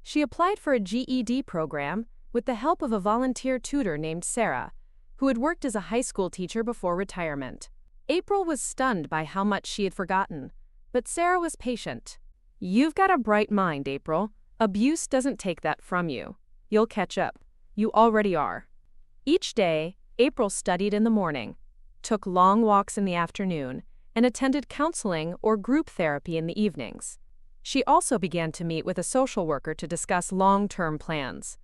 She applied for a GED program with the help of a volunteer tutor named Sarah, who had worked as a high school teacher before retirement. April was stunned by how much she had forgotten, but Sarah was patient. "You've got a bright mind, April. Abuse doesn't take that from you. You'll catch up. You already are." Each day, April studied in the morning, took long walks in the afternoon, and attended counseling or group therapy in the evenings. She also began to meet with a social worker to discuss long-term plans.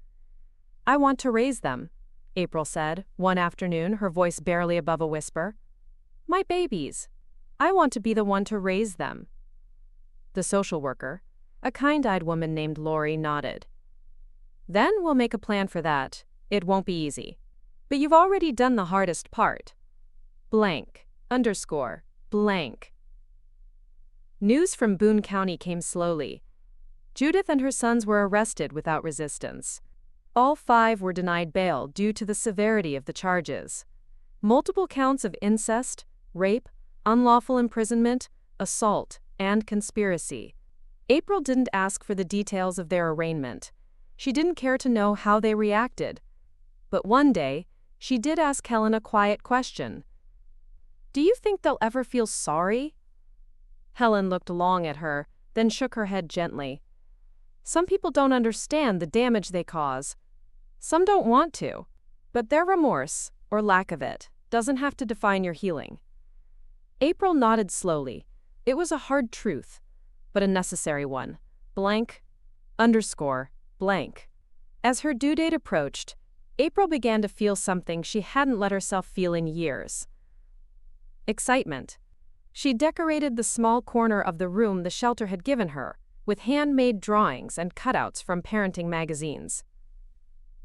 "I want to raise them," April said, one afternoon, her voice barely above a whisper. "My babies. I want to be the one to raise them." The social worker, a kind-eyed woman named Lori, nodded. "Then we'll make a plan for that. It won't be easy. But you've already done the hardest part. Blank, underscore, blank." News from Boone County came slowly. Judith and her sons were arrested without resistance. All 5 were denied bail due to the severity of the charges. Multiple counts of incest, rape, unlawful imprisonment, assault, and conspiracy. April didn't ask for the details of their arraignment. She didn't care to know how they reacted. But one day, she did ask Helen a quiet question. "Do you think they'll ever feel sorry?" Helen looked long at her, then shook her head gently. "Some people don't understand the damage they cause. Some don't want to. But their remorse, or lack of it, doesn't have to define your healing." April nodded slowly. It was a hard truth, but a necessary one. Blank, underscore, blank. As her due date approached, April began to feel something she hadn't let herself feel in years. Excitement. She decorated the small corner of the room the shelter had given her, with handmade drawings and cutouts from parenting magazines.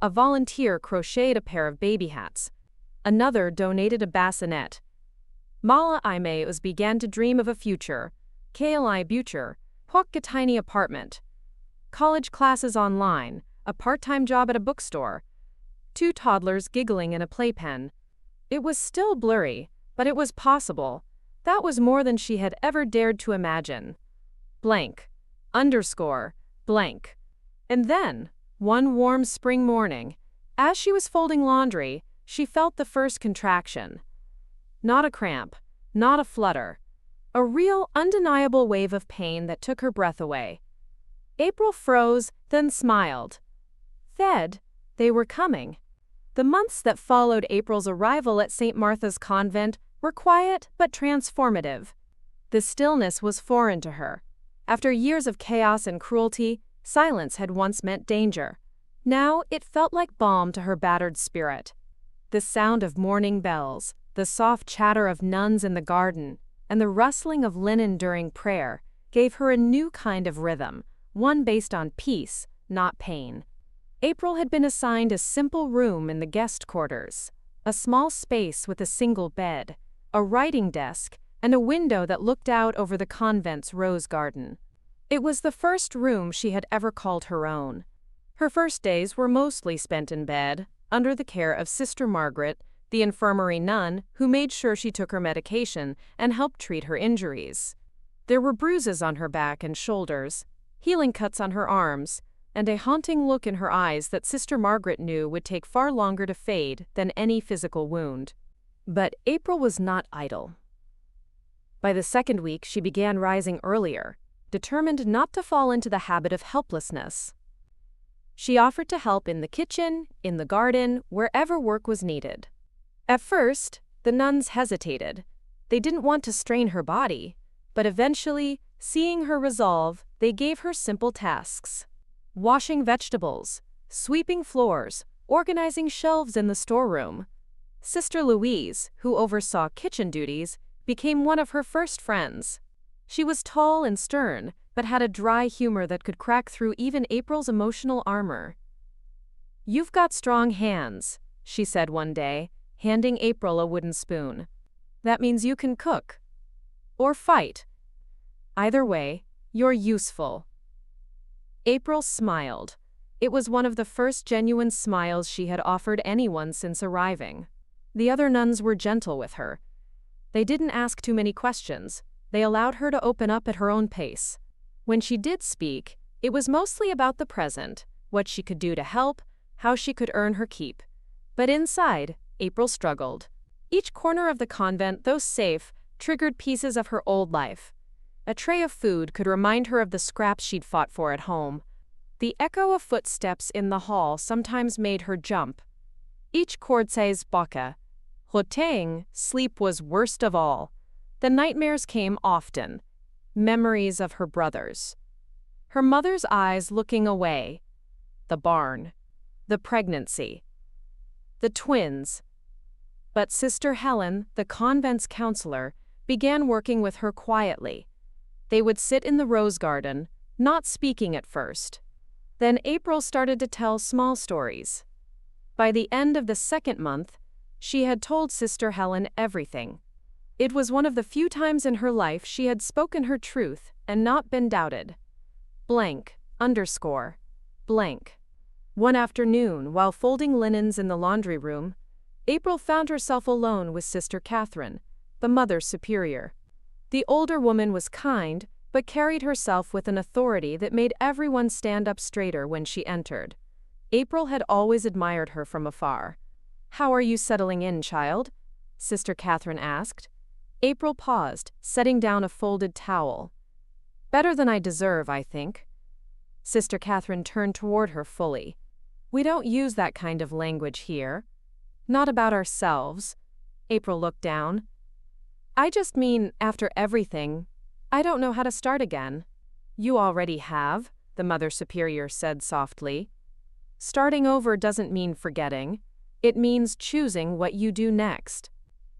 A volunteer crocheted a pair of baby hats. Another donated a bassinet. Mala Imeus began to dream of a future. Kali Butcher, hook a tiny apartment. College classes online, a part-time job at a bookstore. 2 toddlers giggling in a playpen. It was still blurry, but it was possible. That was more than she had ever dared to imagine. Blank, underscore, blank. And then, one warm spring morning, as she was folding laundry, she felt the first contraction. Not a cramp, not a flutter. A real, undeniable wave of pain that took her breath away. April froze, then smiled. They were coming. The months that followed April's arrival at St. Martha's Convent were quiet but transformative. The stillness was foreign to her. After years of chaos and cruelty, silence had once meant danger. Now it felt like balm to her battered spirit. The sound of morning bells, the soft chatter of nuns in the garden, and the rustling of linen during prayer gave her a new kind of rhythm, one based on peace, not pain. April had been assigned a simple room in the guest quarters, a small space with a single bed, a writing desk, and a window that looked out over the convent's rose garden. It was the first room she had ever called her own. Her first days were mostly spent in bed, under the care of Sister Margaret, the infirmary nun who made sure she took her medication and helped treat her injuries. There were bruises on her back and shoulders, healing cuts on her arms, and a haunting look in her eyes that Sister Margaret knew would take far longer to fade than any physical wound. But April was not idle. By the second week, she began rising earlier, determined not to fall into the habit of helplessness. She offered to help in the kitchen, in the garden, wherever work was needed. At first, the nuns hesitated. They didn't want to strain her body, but eventually, seeing her resolve, they gave her simple tasks: washing vegetables, sweeping floors, organizing shelves in the storeroom. Sister Louise, who oversaw kitchen duties, became one of her first friends. She was tall and stern, but had a dry humor that could crack through even April's emotional armor. "You've got strong hands," she said one day, handing April a wooden spoon. "That means you can cook. Or fight. Either way, you're useful." April smiled. It was one of the first genuine smiles she had offered anyone since arriving. The other nuns were gentle with her. They didn't ask too many questions. They allowed her to open up at her own pace. When she did speak, it was mostly about the present, what she could do to help, how she could earn her keep. But inside, April struggled. Each corner of the convent, though safe, triggered pieces of her old life. A tray of food could remind her of the scraps she'd fought for at home. The echo of footsteps in the hall sometimes made her jump. Each chord says baka. Hoteng, sleep was worst of all. The nightmares came often. Memories of her brothers. Her mother's eyes looking away. The barn. The pregnancy. The twins. But Sister Helen, the convent's counselor, began working with her quietly. They would sit in the rose garden, not speaking at first. Then April started to tell small stories. By the end of the second month, she had told Sister Helen everything. It was one of the few times in her life she had spoken her truth and not been doubted. Blank, underscore, blank. One afternoon, while folding linens in the laundry room, April found herself alone with Sister Catherine, the Mother Superior. The older woman was kind, but carried herself with an authority that made everyone stand up straighter when she entered. April had always admired her from afar. "How are you settling in, child?" Sister Catherine asked. April paused, setting down a folded towel. "Better than I deserve, I think." Sister Catherine turned toward her fully. "We don't use that kind of language here. Not about ourselves." April looked down. "I just mean, after everything, I don't know how to start again." "You already have," the Mother Superior said softly. "Starting over doesn't mean forgetting. It means choosing what you do next."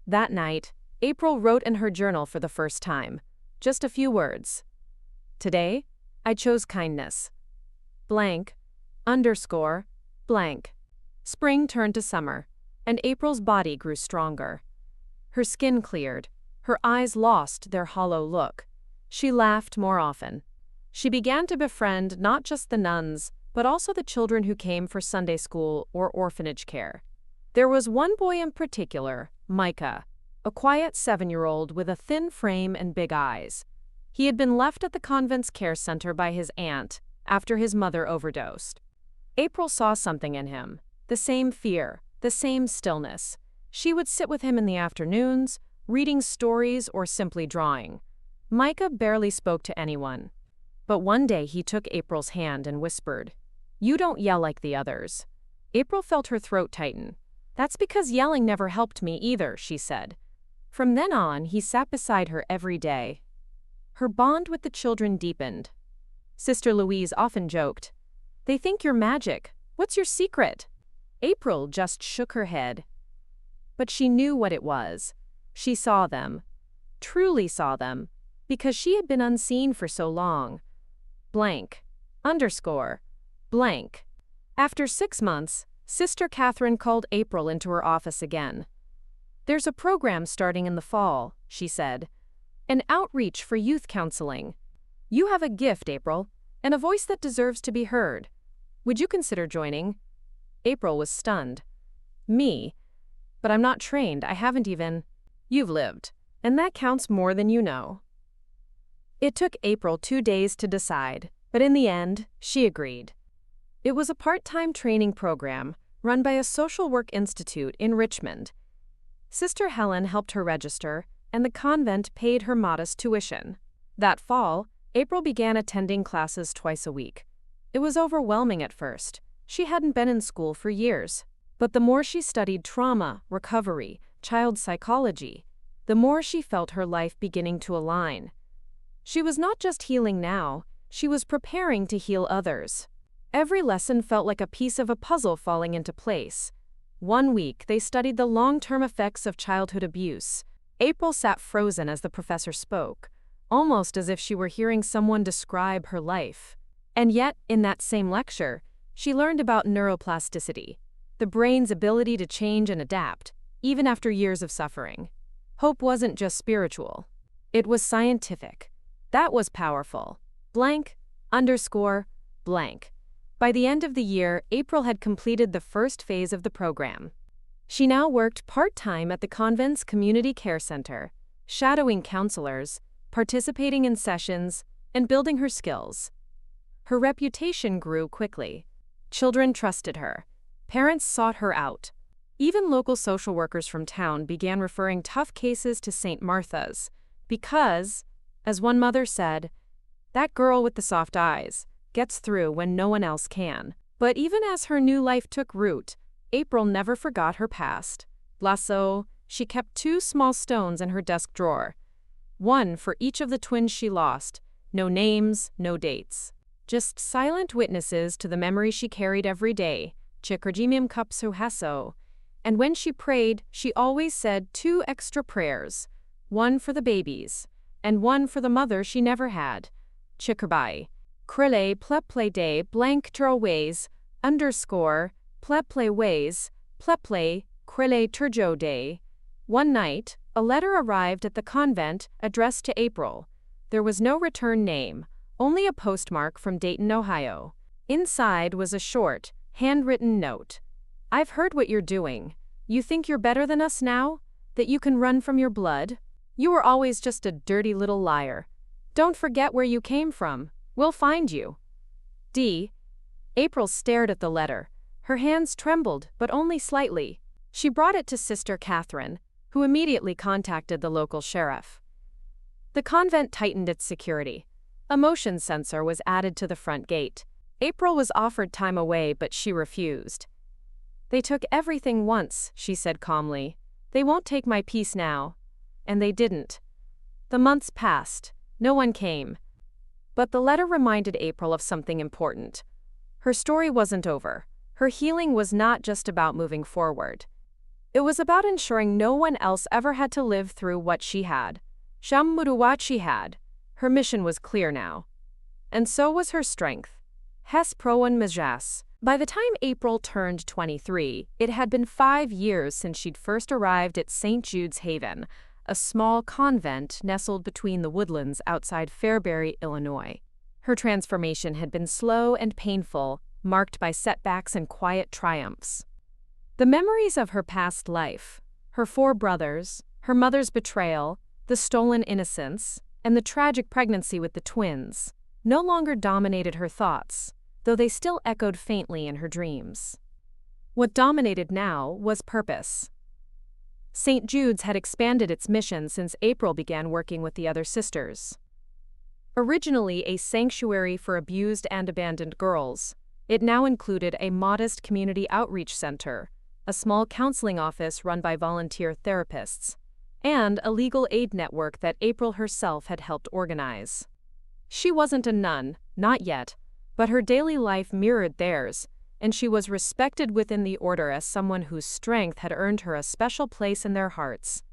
That night, April wrote in her journal for the first time. Just a few words. "Today, I chose kindness. Blank, underscore, blank." Spring turned to summer, and April's body grew stronger. Her skin cleared. Her eyes lost their hollow look. She laughed more often. She began to befriend not just the nuns, but also the children who came for Sunday school or orphanage care. There was one boy in particular, Micah, a quiet 7-year-old with a thin frame and big eyes. He had been left at the convent's care center by his aunt after his mother overdosed. April saw something in him, the same fear, the same stillness. She would sit with him in the afternoons, reading stories or simply drawing. Micah barely spoke to anyone. But one day he took April's hand and whispered, "You don't yell like the others." April felt her throat tighten. "That's because yelling never helped me either," she said. From then on, he sat beside her every day. Her bond with the children deepened. Sister Louise often joked, "They think you're magic. What's your secret?" April just shook her head. But she knew what it was. She saw them, truly saw them, because she had been unseen for so long. Blank, underscore, blank. After 6 months, Sister Catherine called April into her office again. "There's a program starting in the fall," she said. "An outreach for youth counseling. You have a gift, April, and a voice that deserves to be heard. Would you consider joining?" April was stunned. "Me? But I'm not trained, I haven't even—" "You've lived, and that counts more than you know." It took April 2 days to decide, but in the end, she agreed. It was a part-time training program run by a social work institute in Richmond. Sister Helen helped her register, and the convent paid her modest tuition. That fall, April began attending classes twice a week. It was overwhelming at first. She hadn't been in school for years. But the more she studied trauma, recovery, child psychology, the more she felt her life beginning to align. She was not just healing now, she was preparing to heal others. Every lesson felt like a piece of a puzzle falling into place. One week, they studied the long-term effects of childhood abuse. April sat frozen as the professor spoke, almost as if she were hearing someone describe her life. And yet, in that same lecture, she learned about neuroplasticity, the brain's ability to change and adapt, even after years of suffering. Hope wasn't just spiritual. It was scientific. That was powerful. Blank, underscore, blank. By the end of the year, April had completed the first phase of the program. She now worked part-time at the convent's community care center, shadowing counselors, participating in sessions, and building her skills. Her reputation grew quickly. Children trusted her. Parents sought her out. Even local social workers from town began referring tough cases to St. Martha's because, as one mother said, "That girl with the soft eyes gets through when no one else can." But even as her new life took root, April never forgot her past. Lasso, she kept 2 small stones in her desk drawer. One for each of the twins she lost. No names, no dates. Just silent witnesses to the memory she carried every day. Chikrajimim kapsu haso. And when she prayed, she always said 2 extra prayers. One for the babies, and one for the mother she never had. Chikrbai. Krele pleple de blank ways, underscore, pleple ways, pleple, krele turjo de. One night, a letter arrived at the convent addressed to April. There was no return name, only a postmark from Dayton, Ohio. Inside was a short, handwritten note. "I've heard what you're doing. You think you're better than us now? That you can run from your blood? You were always just a dirty little liar. Don't forget where you came from. We'll find you." D. April stared at the letter. Her hands trembled, but only slightly. She brought it to Sister Catherine, who immediately contacted the local sheriff. The convent tightened its security. A motion sensor was added to the front gate. April was offered time away, but she refused. "They took everything once," she said calmly. "They won't take my peace now." And they didn't. The months passed. No one came. But the letter reminded April of something important. Her story wasn't over. Her healing was not just about moving forward. It was about ensuring no one else ever had to live through what she had. What she had. Her mission was clear now. And so was her strength. Hes proan majas. By the time April turned 23, it had been 5 years since she'd first arrived at St. Jude's Haven, a small convent nestled between the woodlands outside Fairbury, Illinois. Her transformation had been slow and painful, marked by setbacks and quiet triumphs. The memories of her past life, her 4 brothers, her mother's betrayal, the stolen innocence, and the tragic pregnancy with the twins, no longer dominated her thoughts, though they still echoed faintly in her dreams. What dominated now was purpose. St. Jude's had expanded its mission since April began working with the other sisters. Originally a sanctuary for abused and abandoned girls, it now included a modest community outreach center, a small counseling office run by volunteer therapists, and a legal aid network that April herself had helped organize. She wasn't a nun, not yet, but her daily life mirrored theirs, and she was respected within the order as someone whose strength had earned her a special place in their hearts.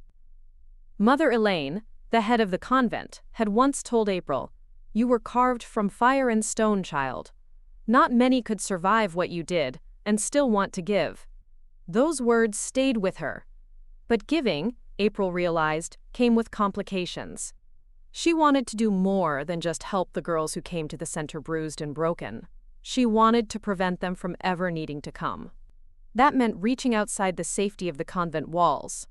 Mother Elaine, the head of the convent, had once told April, "You were carved from fire and stone, child. Not many could survive what you did and still want to give." Those words stayed with her. But giving, April realized, came with complications. She wanted to do more than just help the girls who came to the center bruised and broken. She wanted to prevent them from ever needing to come. That meant reaching outside the safety of the convent walls.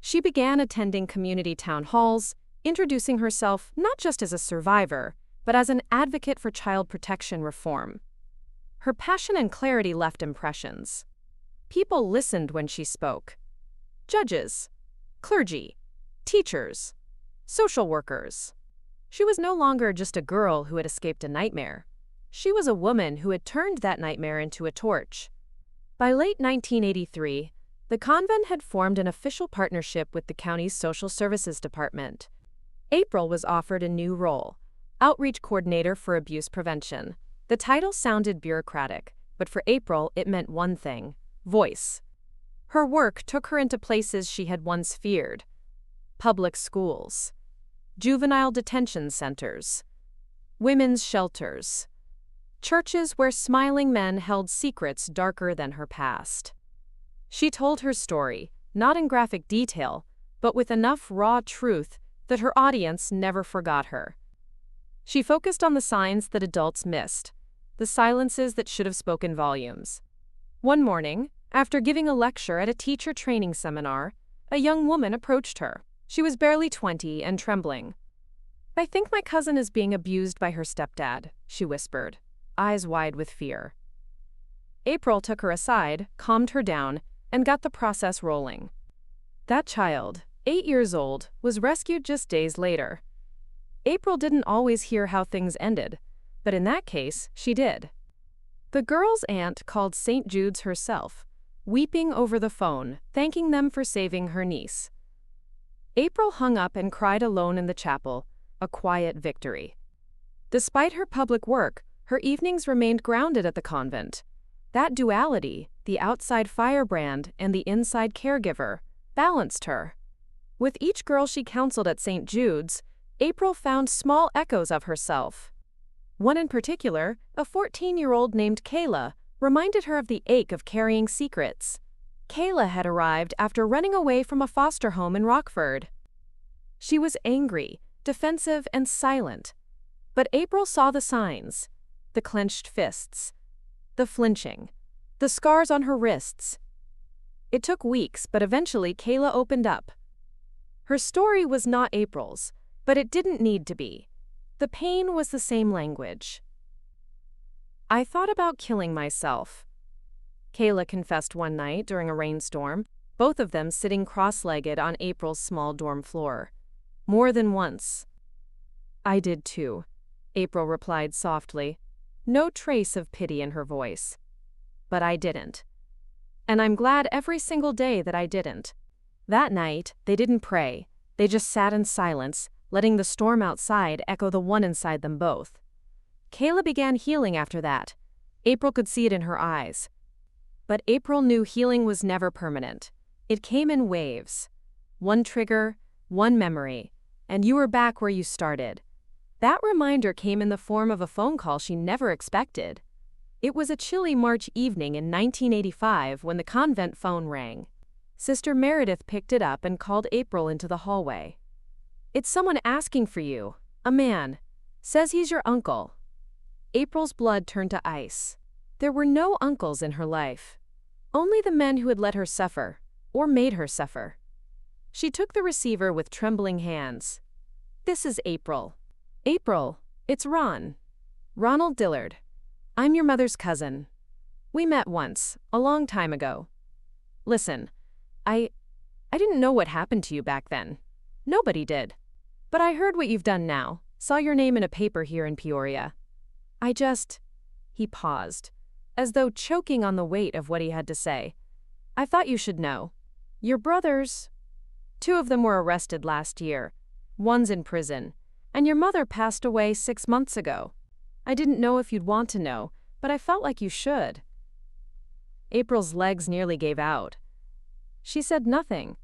She began attending community town halls, introducing herself not just as a survivor, but as an advocate for child protection reform. Her passion and clarity left impressions. People listened when she spoke. Judges, clergy, teachers, social workers. She was no longer just a girl who had escaped a nightmare. She was a woman who had turned that nightmare into a torch. By late 1983, the convent had formed an official partnership with the county's social services department. April was offered a new role, outreach coordinator for abuse prevention. The title sounded bureaucratic, but for April it meant one thing: voice. Her work took her into places she had once feared: public schools, juvenile detention centers, women's shelters, churches where smiling men held secrets darker than her past. She told her story, not in graphic detail, but with enough raw truth that her audience never forgot her. She focused on the signs that adults missed, the silences that should have spoken volumes. One morning, after giving a lecture at a teacher training seminar, a young woman approached her. She was barely 20 and trembling. "I think my cousin is being abused by her stepdad," she whispered, eyes wide with fear. April took her aside, calmed her down, and got the process rolling. That child, 8 years old, was rescued just days later. April didn't always hear how things ended, but in that case, she did. The girl's aunt called St. Jude's herself, weeping over the phone, thanking them for saving her niece. April hung up and cried alone in the chapel, a quiet victory. Despite her public work, her evenings remained grounded at the convent. That duality, the outside firebrand and the inside caregiver, balanced her. With each girl she counseled at St. Jude's, April found small echoes of herself. One in particular, a 14-year-old named Kayla, reminded her of the ache of carrying secrets. Kayla had arrived after running away from a foster home in Rockford. She was angry, defensive, and silent. But April saw the signs: the clenched fists, the flinching, the scars on her wrists. It took weeks, but eventually Kayla opened up. Her story was not April's, but it didn't need to be. The pain was the same language. "I thought about killing myself," Kayla confessed one night during a rainstorm, both of them sitting cross-legged on April's small dorm floor. "More than once." "I did too," April replied softly, no trace of pity in her voice. "But I didn't. And I'm glad every single day that I didn't." That night, they didn't pray. They just sat in silence, letting the storm outside echo the one inside them both. Kayla began healing after that. April could see it in her eyes. But April knew healing was never permanent. It came in waves. One trigger, one memory, and you were back where you started. That reminder came in the form of a phone call she never expected. It was a chilly March evening in 1985 when the convent phone rang. Sister Meredith picked it up and called April into the hallway. "It's someone asking for you. A man. Says he's your uncle." April's blood turned to ice. There were no uncles in her life. Only the men who had let her suffer, or made her suffer. She took the receiver with trembling hands. "This is April." "April, it's Ron. Ronald Dillard. I'm your mother's cousin. We met once, a long time ago. Listen, I didn't know what happened to you back then. Nobody did. But I heard what you've done now, saw your name in a paper here in Peoria. He paused, as though choking on the weight of what he had to say. "I thought you should know. Your brothers, 2 of them were arrested last year. One's in prison, and your mother passed away 6 months ago. I didn't know if you'd want to know, but I felt like you should." April's legs nearly gave out. She said nothing.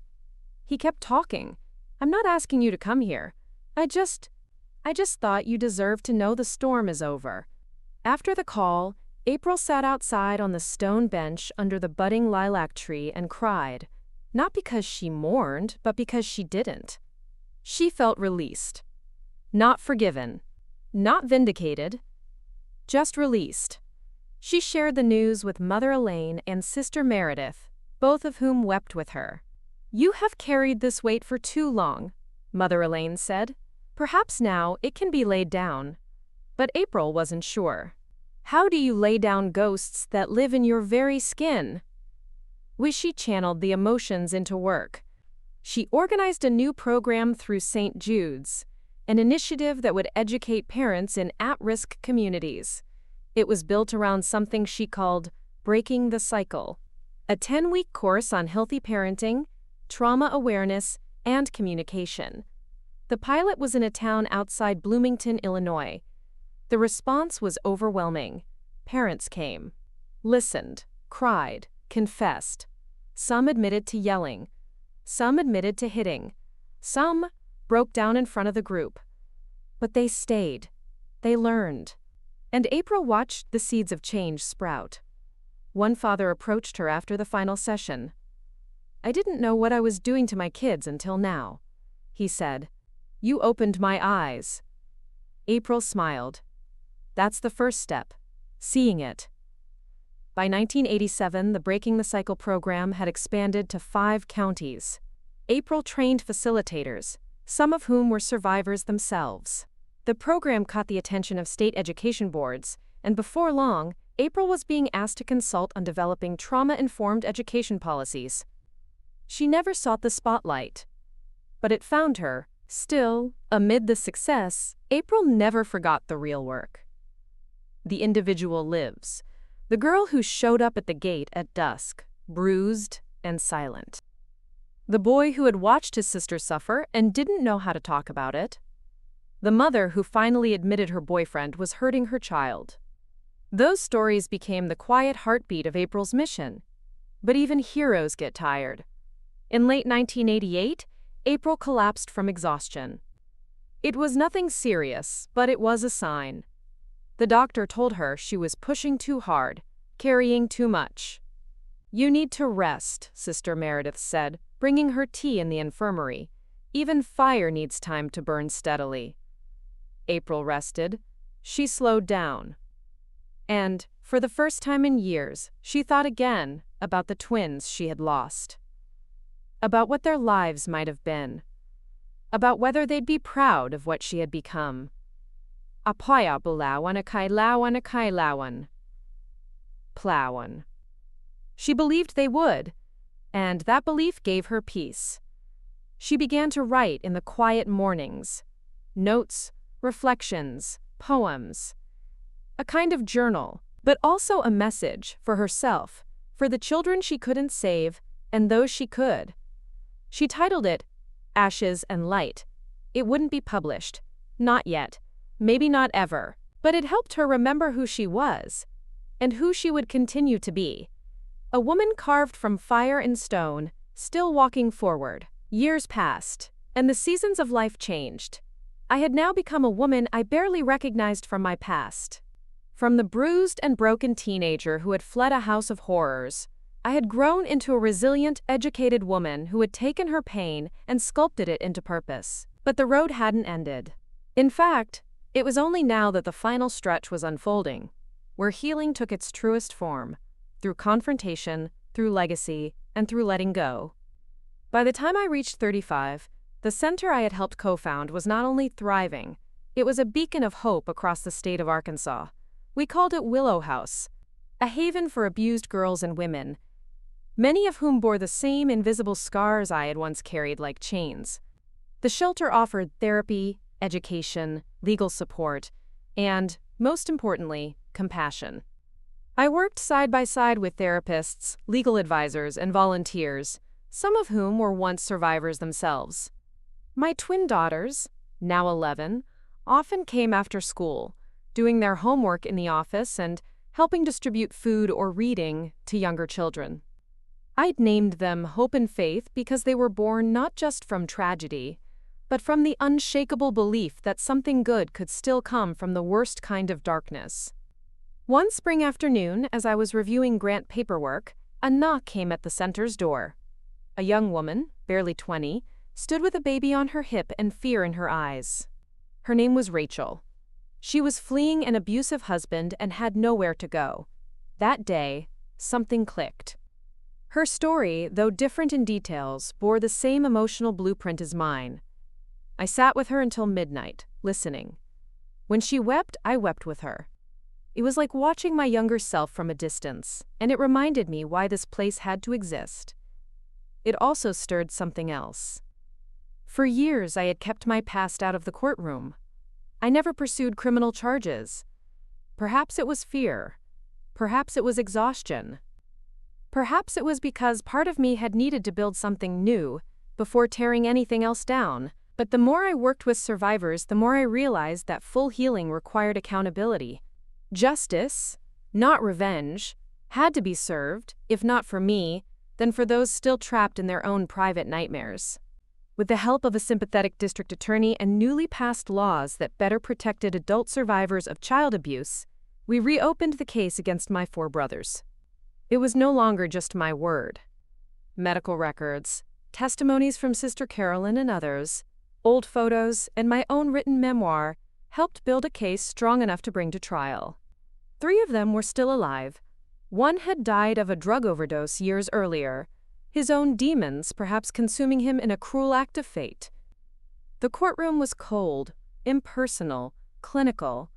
He kept talking. "I'm not asking you to come here. I just thought you deserved to know the storm is over." After the call, April sat outside on the stone bench under the budding lilac tree and cried, not because she mourned, but because she didn't. She felt released. Not forgiven. Not vindicated. Just released. She shared the news with Mother Elaine and Sister Meredith, both of whom wept with her. "You have carried this weight for too long. Mother Elaine said. Perhaps now it can be laid down. But April wasn't sure. How do you lay down ghosts that live in your very skin? She channeled the emotions into work. She organized a new program through St. Jude's, an initiative that would educate parents in at-risk communities. It was built around something she called breaking the cycle, a 10-week course on healthy parenting, trauma awareness, and communication. The pilot was in a town outside Bloomington, Illinois. The response was overwhelming. Parents came, listened, cried, confessed. Some admitted to yelling. Some admitted to hitting. Some broke down in front of the group. But they stayed. They learned. And April watched the seeds of change sprout. One father approached her after the final session. "I didn't know what I was doing to my kids until now," he said. "You opened my eyes." April smiled. That's the first step. Seeing it. By 1987, the Breaking the Cycle program had expanded to 5 counties. April trained facilitators, some of whom were survivors themselves. The program caught the attention of state education boards, and before long, April was being asked to consult on developing trauma-informed education policies. She never sought the spotlight, but it found her. Still, amid the success, April never forgot the real work. The individual lives. The girl who showed up at the gate at dusk, bruised and silent. The boy who had watched his sister suffer and didn't know how to talk about it. The mother who finally admitted her boyfriend was hurting her child. Those stories became the quiet heartbeat of April's mission. But even heroes get tired. In late 1988, April collapsed from exhaustion. It was nothing serious, but it was a sign. The doctor told her she was pushing too hard, carrying too much. "You need to rest," Sister Meredith said, bringing her tea in the infirmary. "Even fire needs time to burn steadily." April rested. She slowed down. And, for the first time in years, she thought again about the twins she had lost. About what their lives might have been. About whether they'd be proud of what she had become. Apaya bulawan a kailawan a kailawan. Plawan. She believed they would, and that belief gave her peace. She began to write in the quiet mornings. Notes, reflections, poems. A kind of journal, but also a message for herself, for the children she couldn't save, and those she could. She titled it, Ashes and Light. It wouldn't be published. Not yet. Maybe not ever. But it helped her remember who she was, and who she would continue to be. A woman carved from fire and stone, still walking forward. Years passed, and the seasons of life changed. I had now become a woman I barely recognized from my past. From the bruised and broken teenager who had fled a house of horrors, I had grown into a resilient, educated woman who had taken her pain and sculpted it into purpose. But the road hadn't ended. In fact, it was only now that the final stretch was unfolding, where healing took its truest form, through confrontation, through legacy, and through letting go. By the time I reached 35, the center I had helped co-found was not only thriving, it was a beacon of hope across the state of Arkansas. We called it Willow House, a haven for abused girls and women, many of whom bore the same invisible scars I had once carried like chains. The shelter offered therapy, education, legal support, and, most importantly, compassion. I worked side by side with therapists, legal advisors, and volunteers, some of whom were once survivors themselves. My twin daughters, now 11, often came after school, doing their homework in the office and helping distribute food or reading to younger children. I'd named them Hope and Faith because they were born not just from tragedy, but from the unshakable belief that something good could still come from the worst kind of darkness. One spring afternoon, as I was reviewing grant paperwork, a knock came at the center's door. A young woman, barely 20, stood with a baby on her hip and fear in her eyes. Her name was Rachel. She was fleeing an abusive husband and had nowhere to go. That day, something clicked. Her story, though different in details, bore the same emotional blueprint as mine. I sat with her until midnight, listening. When she wept, I wept with her. It was like watching my younger self from a distance, and it reminded me why this place had to exist. It also stirred something else. For years, I had kept my past out of the courtroom. I never pursued criminal charges. Perhaps it was fear. Perhaps it was exhaustion. Perhaps it was because part of me had needed to build something new before tearing anything else down. But the more I worked with survivors, the more I realized that full healing required accountability. Justice, not revenge, had to be served, if not for me, then for those still trapped in their own private nightmares. With the help of a sympathetic district attorney and newly passed laws that better protected adult survivors of child abuse, we reopened the case against my 4 brothers. It was no longer just my word. Medical records, testimonies from Sister Carolyn and others, old photos, and my own written memoir helped build a case strong enough to bring to trial. 3 of them were still alive. 1 had died of a drug overdose years earlier, his own demons perhaps consuming him in a cruel act of fate. The courtroom was cold, impersonal, clinical.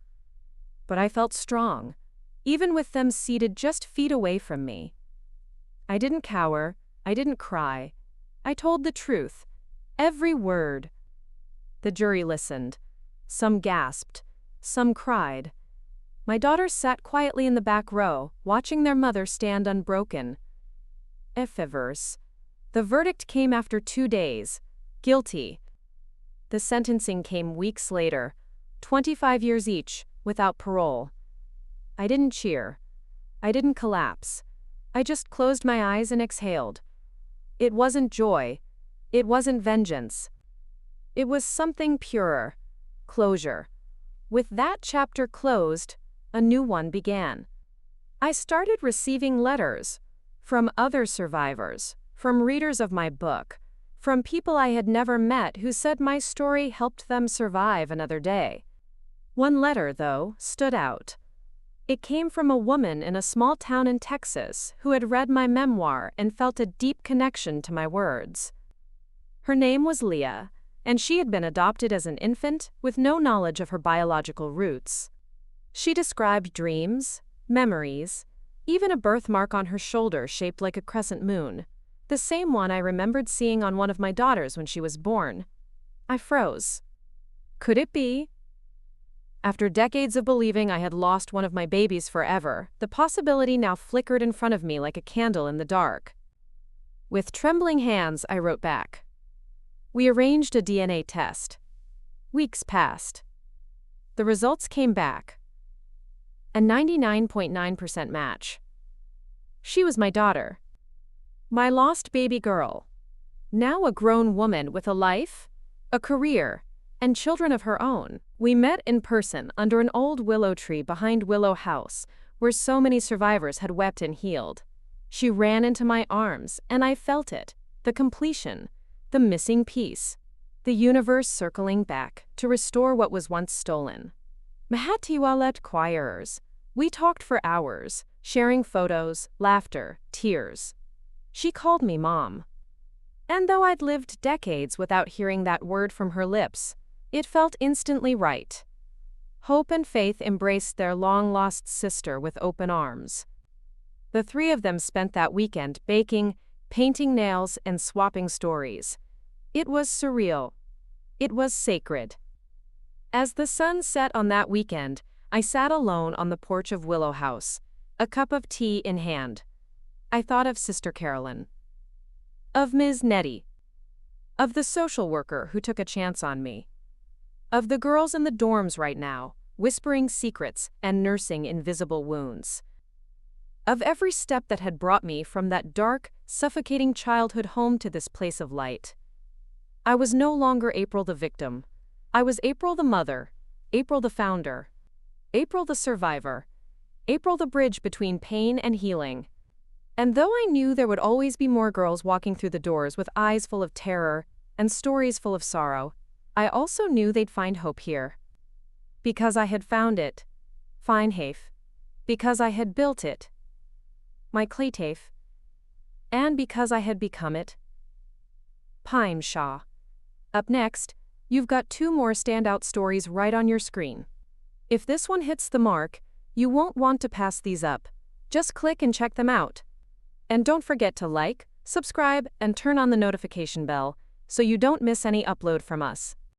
But I felt strong, even with them seated just feet away from me. I didn't cower, I didn't cry. I told the truth, every word. The jury listened. Some gasped, some cried. My daughters sat quietly in the back row, watching their mother stand unbroken. Efevers. The verdict came after 2 days. Guilty. The sentencing came weeks later, 25 years each, without parole. I didn't cheer. I didn't collapse. I just closed my eyes and exhaled. It wasn't joy. It wasn't vengeance. It was something purer. Closure. With that chapter closed, a new one began. I started receiving letters from other survivors, from readers of my book, from people I had never met who said my story helped them survive another day. One letter, though, stood out. It came from a woman in a small town in Texas who had read my memoir and felt a deep connection to my words. Her name was Leah, and she had been adopted as an infant with no knowledge of her biological roots. She described dreams, memories, even a birthmark on her shoulder shaped like a crescent moon, the same one I remembered seeing on one of my daughters when she was born. I froze. Could it be? After decades of believing I had lost one of my babies forever, the possibility now flickered in front of me like a candle in the dark. With trembling hands, I wrote back. We arranged a DNA test. Weeks passed. The results came back. A 99.9% match. She was my daughter. My lost baby girl. Now a grown woman with a life, a career, and children of her own. We met in person under an old willow tree behind Willow House, where so many survivors had wept and healed. She ran into my arms, and I felt it, the completion, the missing piece, the universe circling back to restore what was once stolen. Mahatiwalet choirs. We talked for hours, sharing photos, laughter, tears. She called me Mom. And though I'd lived decades without hearing that word from her lips, it felt instantly right. Hope and faith embraced their long-lost sister with open arms. The 3 of them spent that weekend baking, painting nails, and swapping stories. It was surreal. It was sacred. As the sun set on that weekend, I sat alone on the porch of Willow House, a cup of tea in hand. I thought of Sister Carolyn. Of Ms. Nettie. Of the social worker who took a chance on me. Of the girls in the dorms right now, whispering secrets and nursing invisible wounds. Of every step that had brought me from that dark, suffocating childhood home to this place of light. I was no longer April the victim. I was April the mother, April the founder, April the survivor, April the bridge between pain and healing. And though I knew there would always be more girls walking through the doors with eyes full of terror and stories full of sorrow, I also knew they'd find hope here. Because I had found it, Finehafe. Because I had built it, my Claytafe. And because I had become it, Pine Shaw. Up next, You've got 2 more standout stories right on your screen. If this one hits the mark, you won't want to pass these up. Just click and check them out. And don't forget to like, subscribe, and turn on the notification bell so you don't miss any upload from us.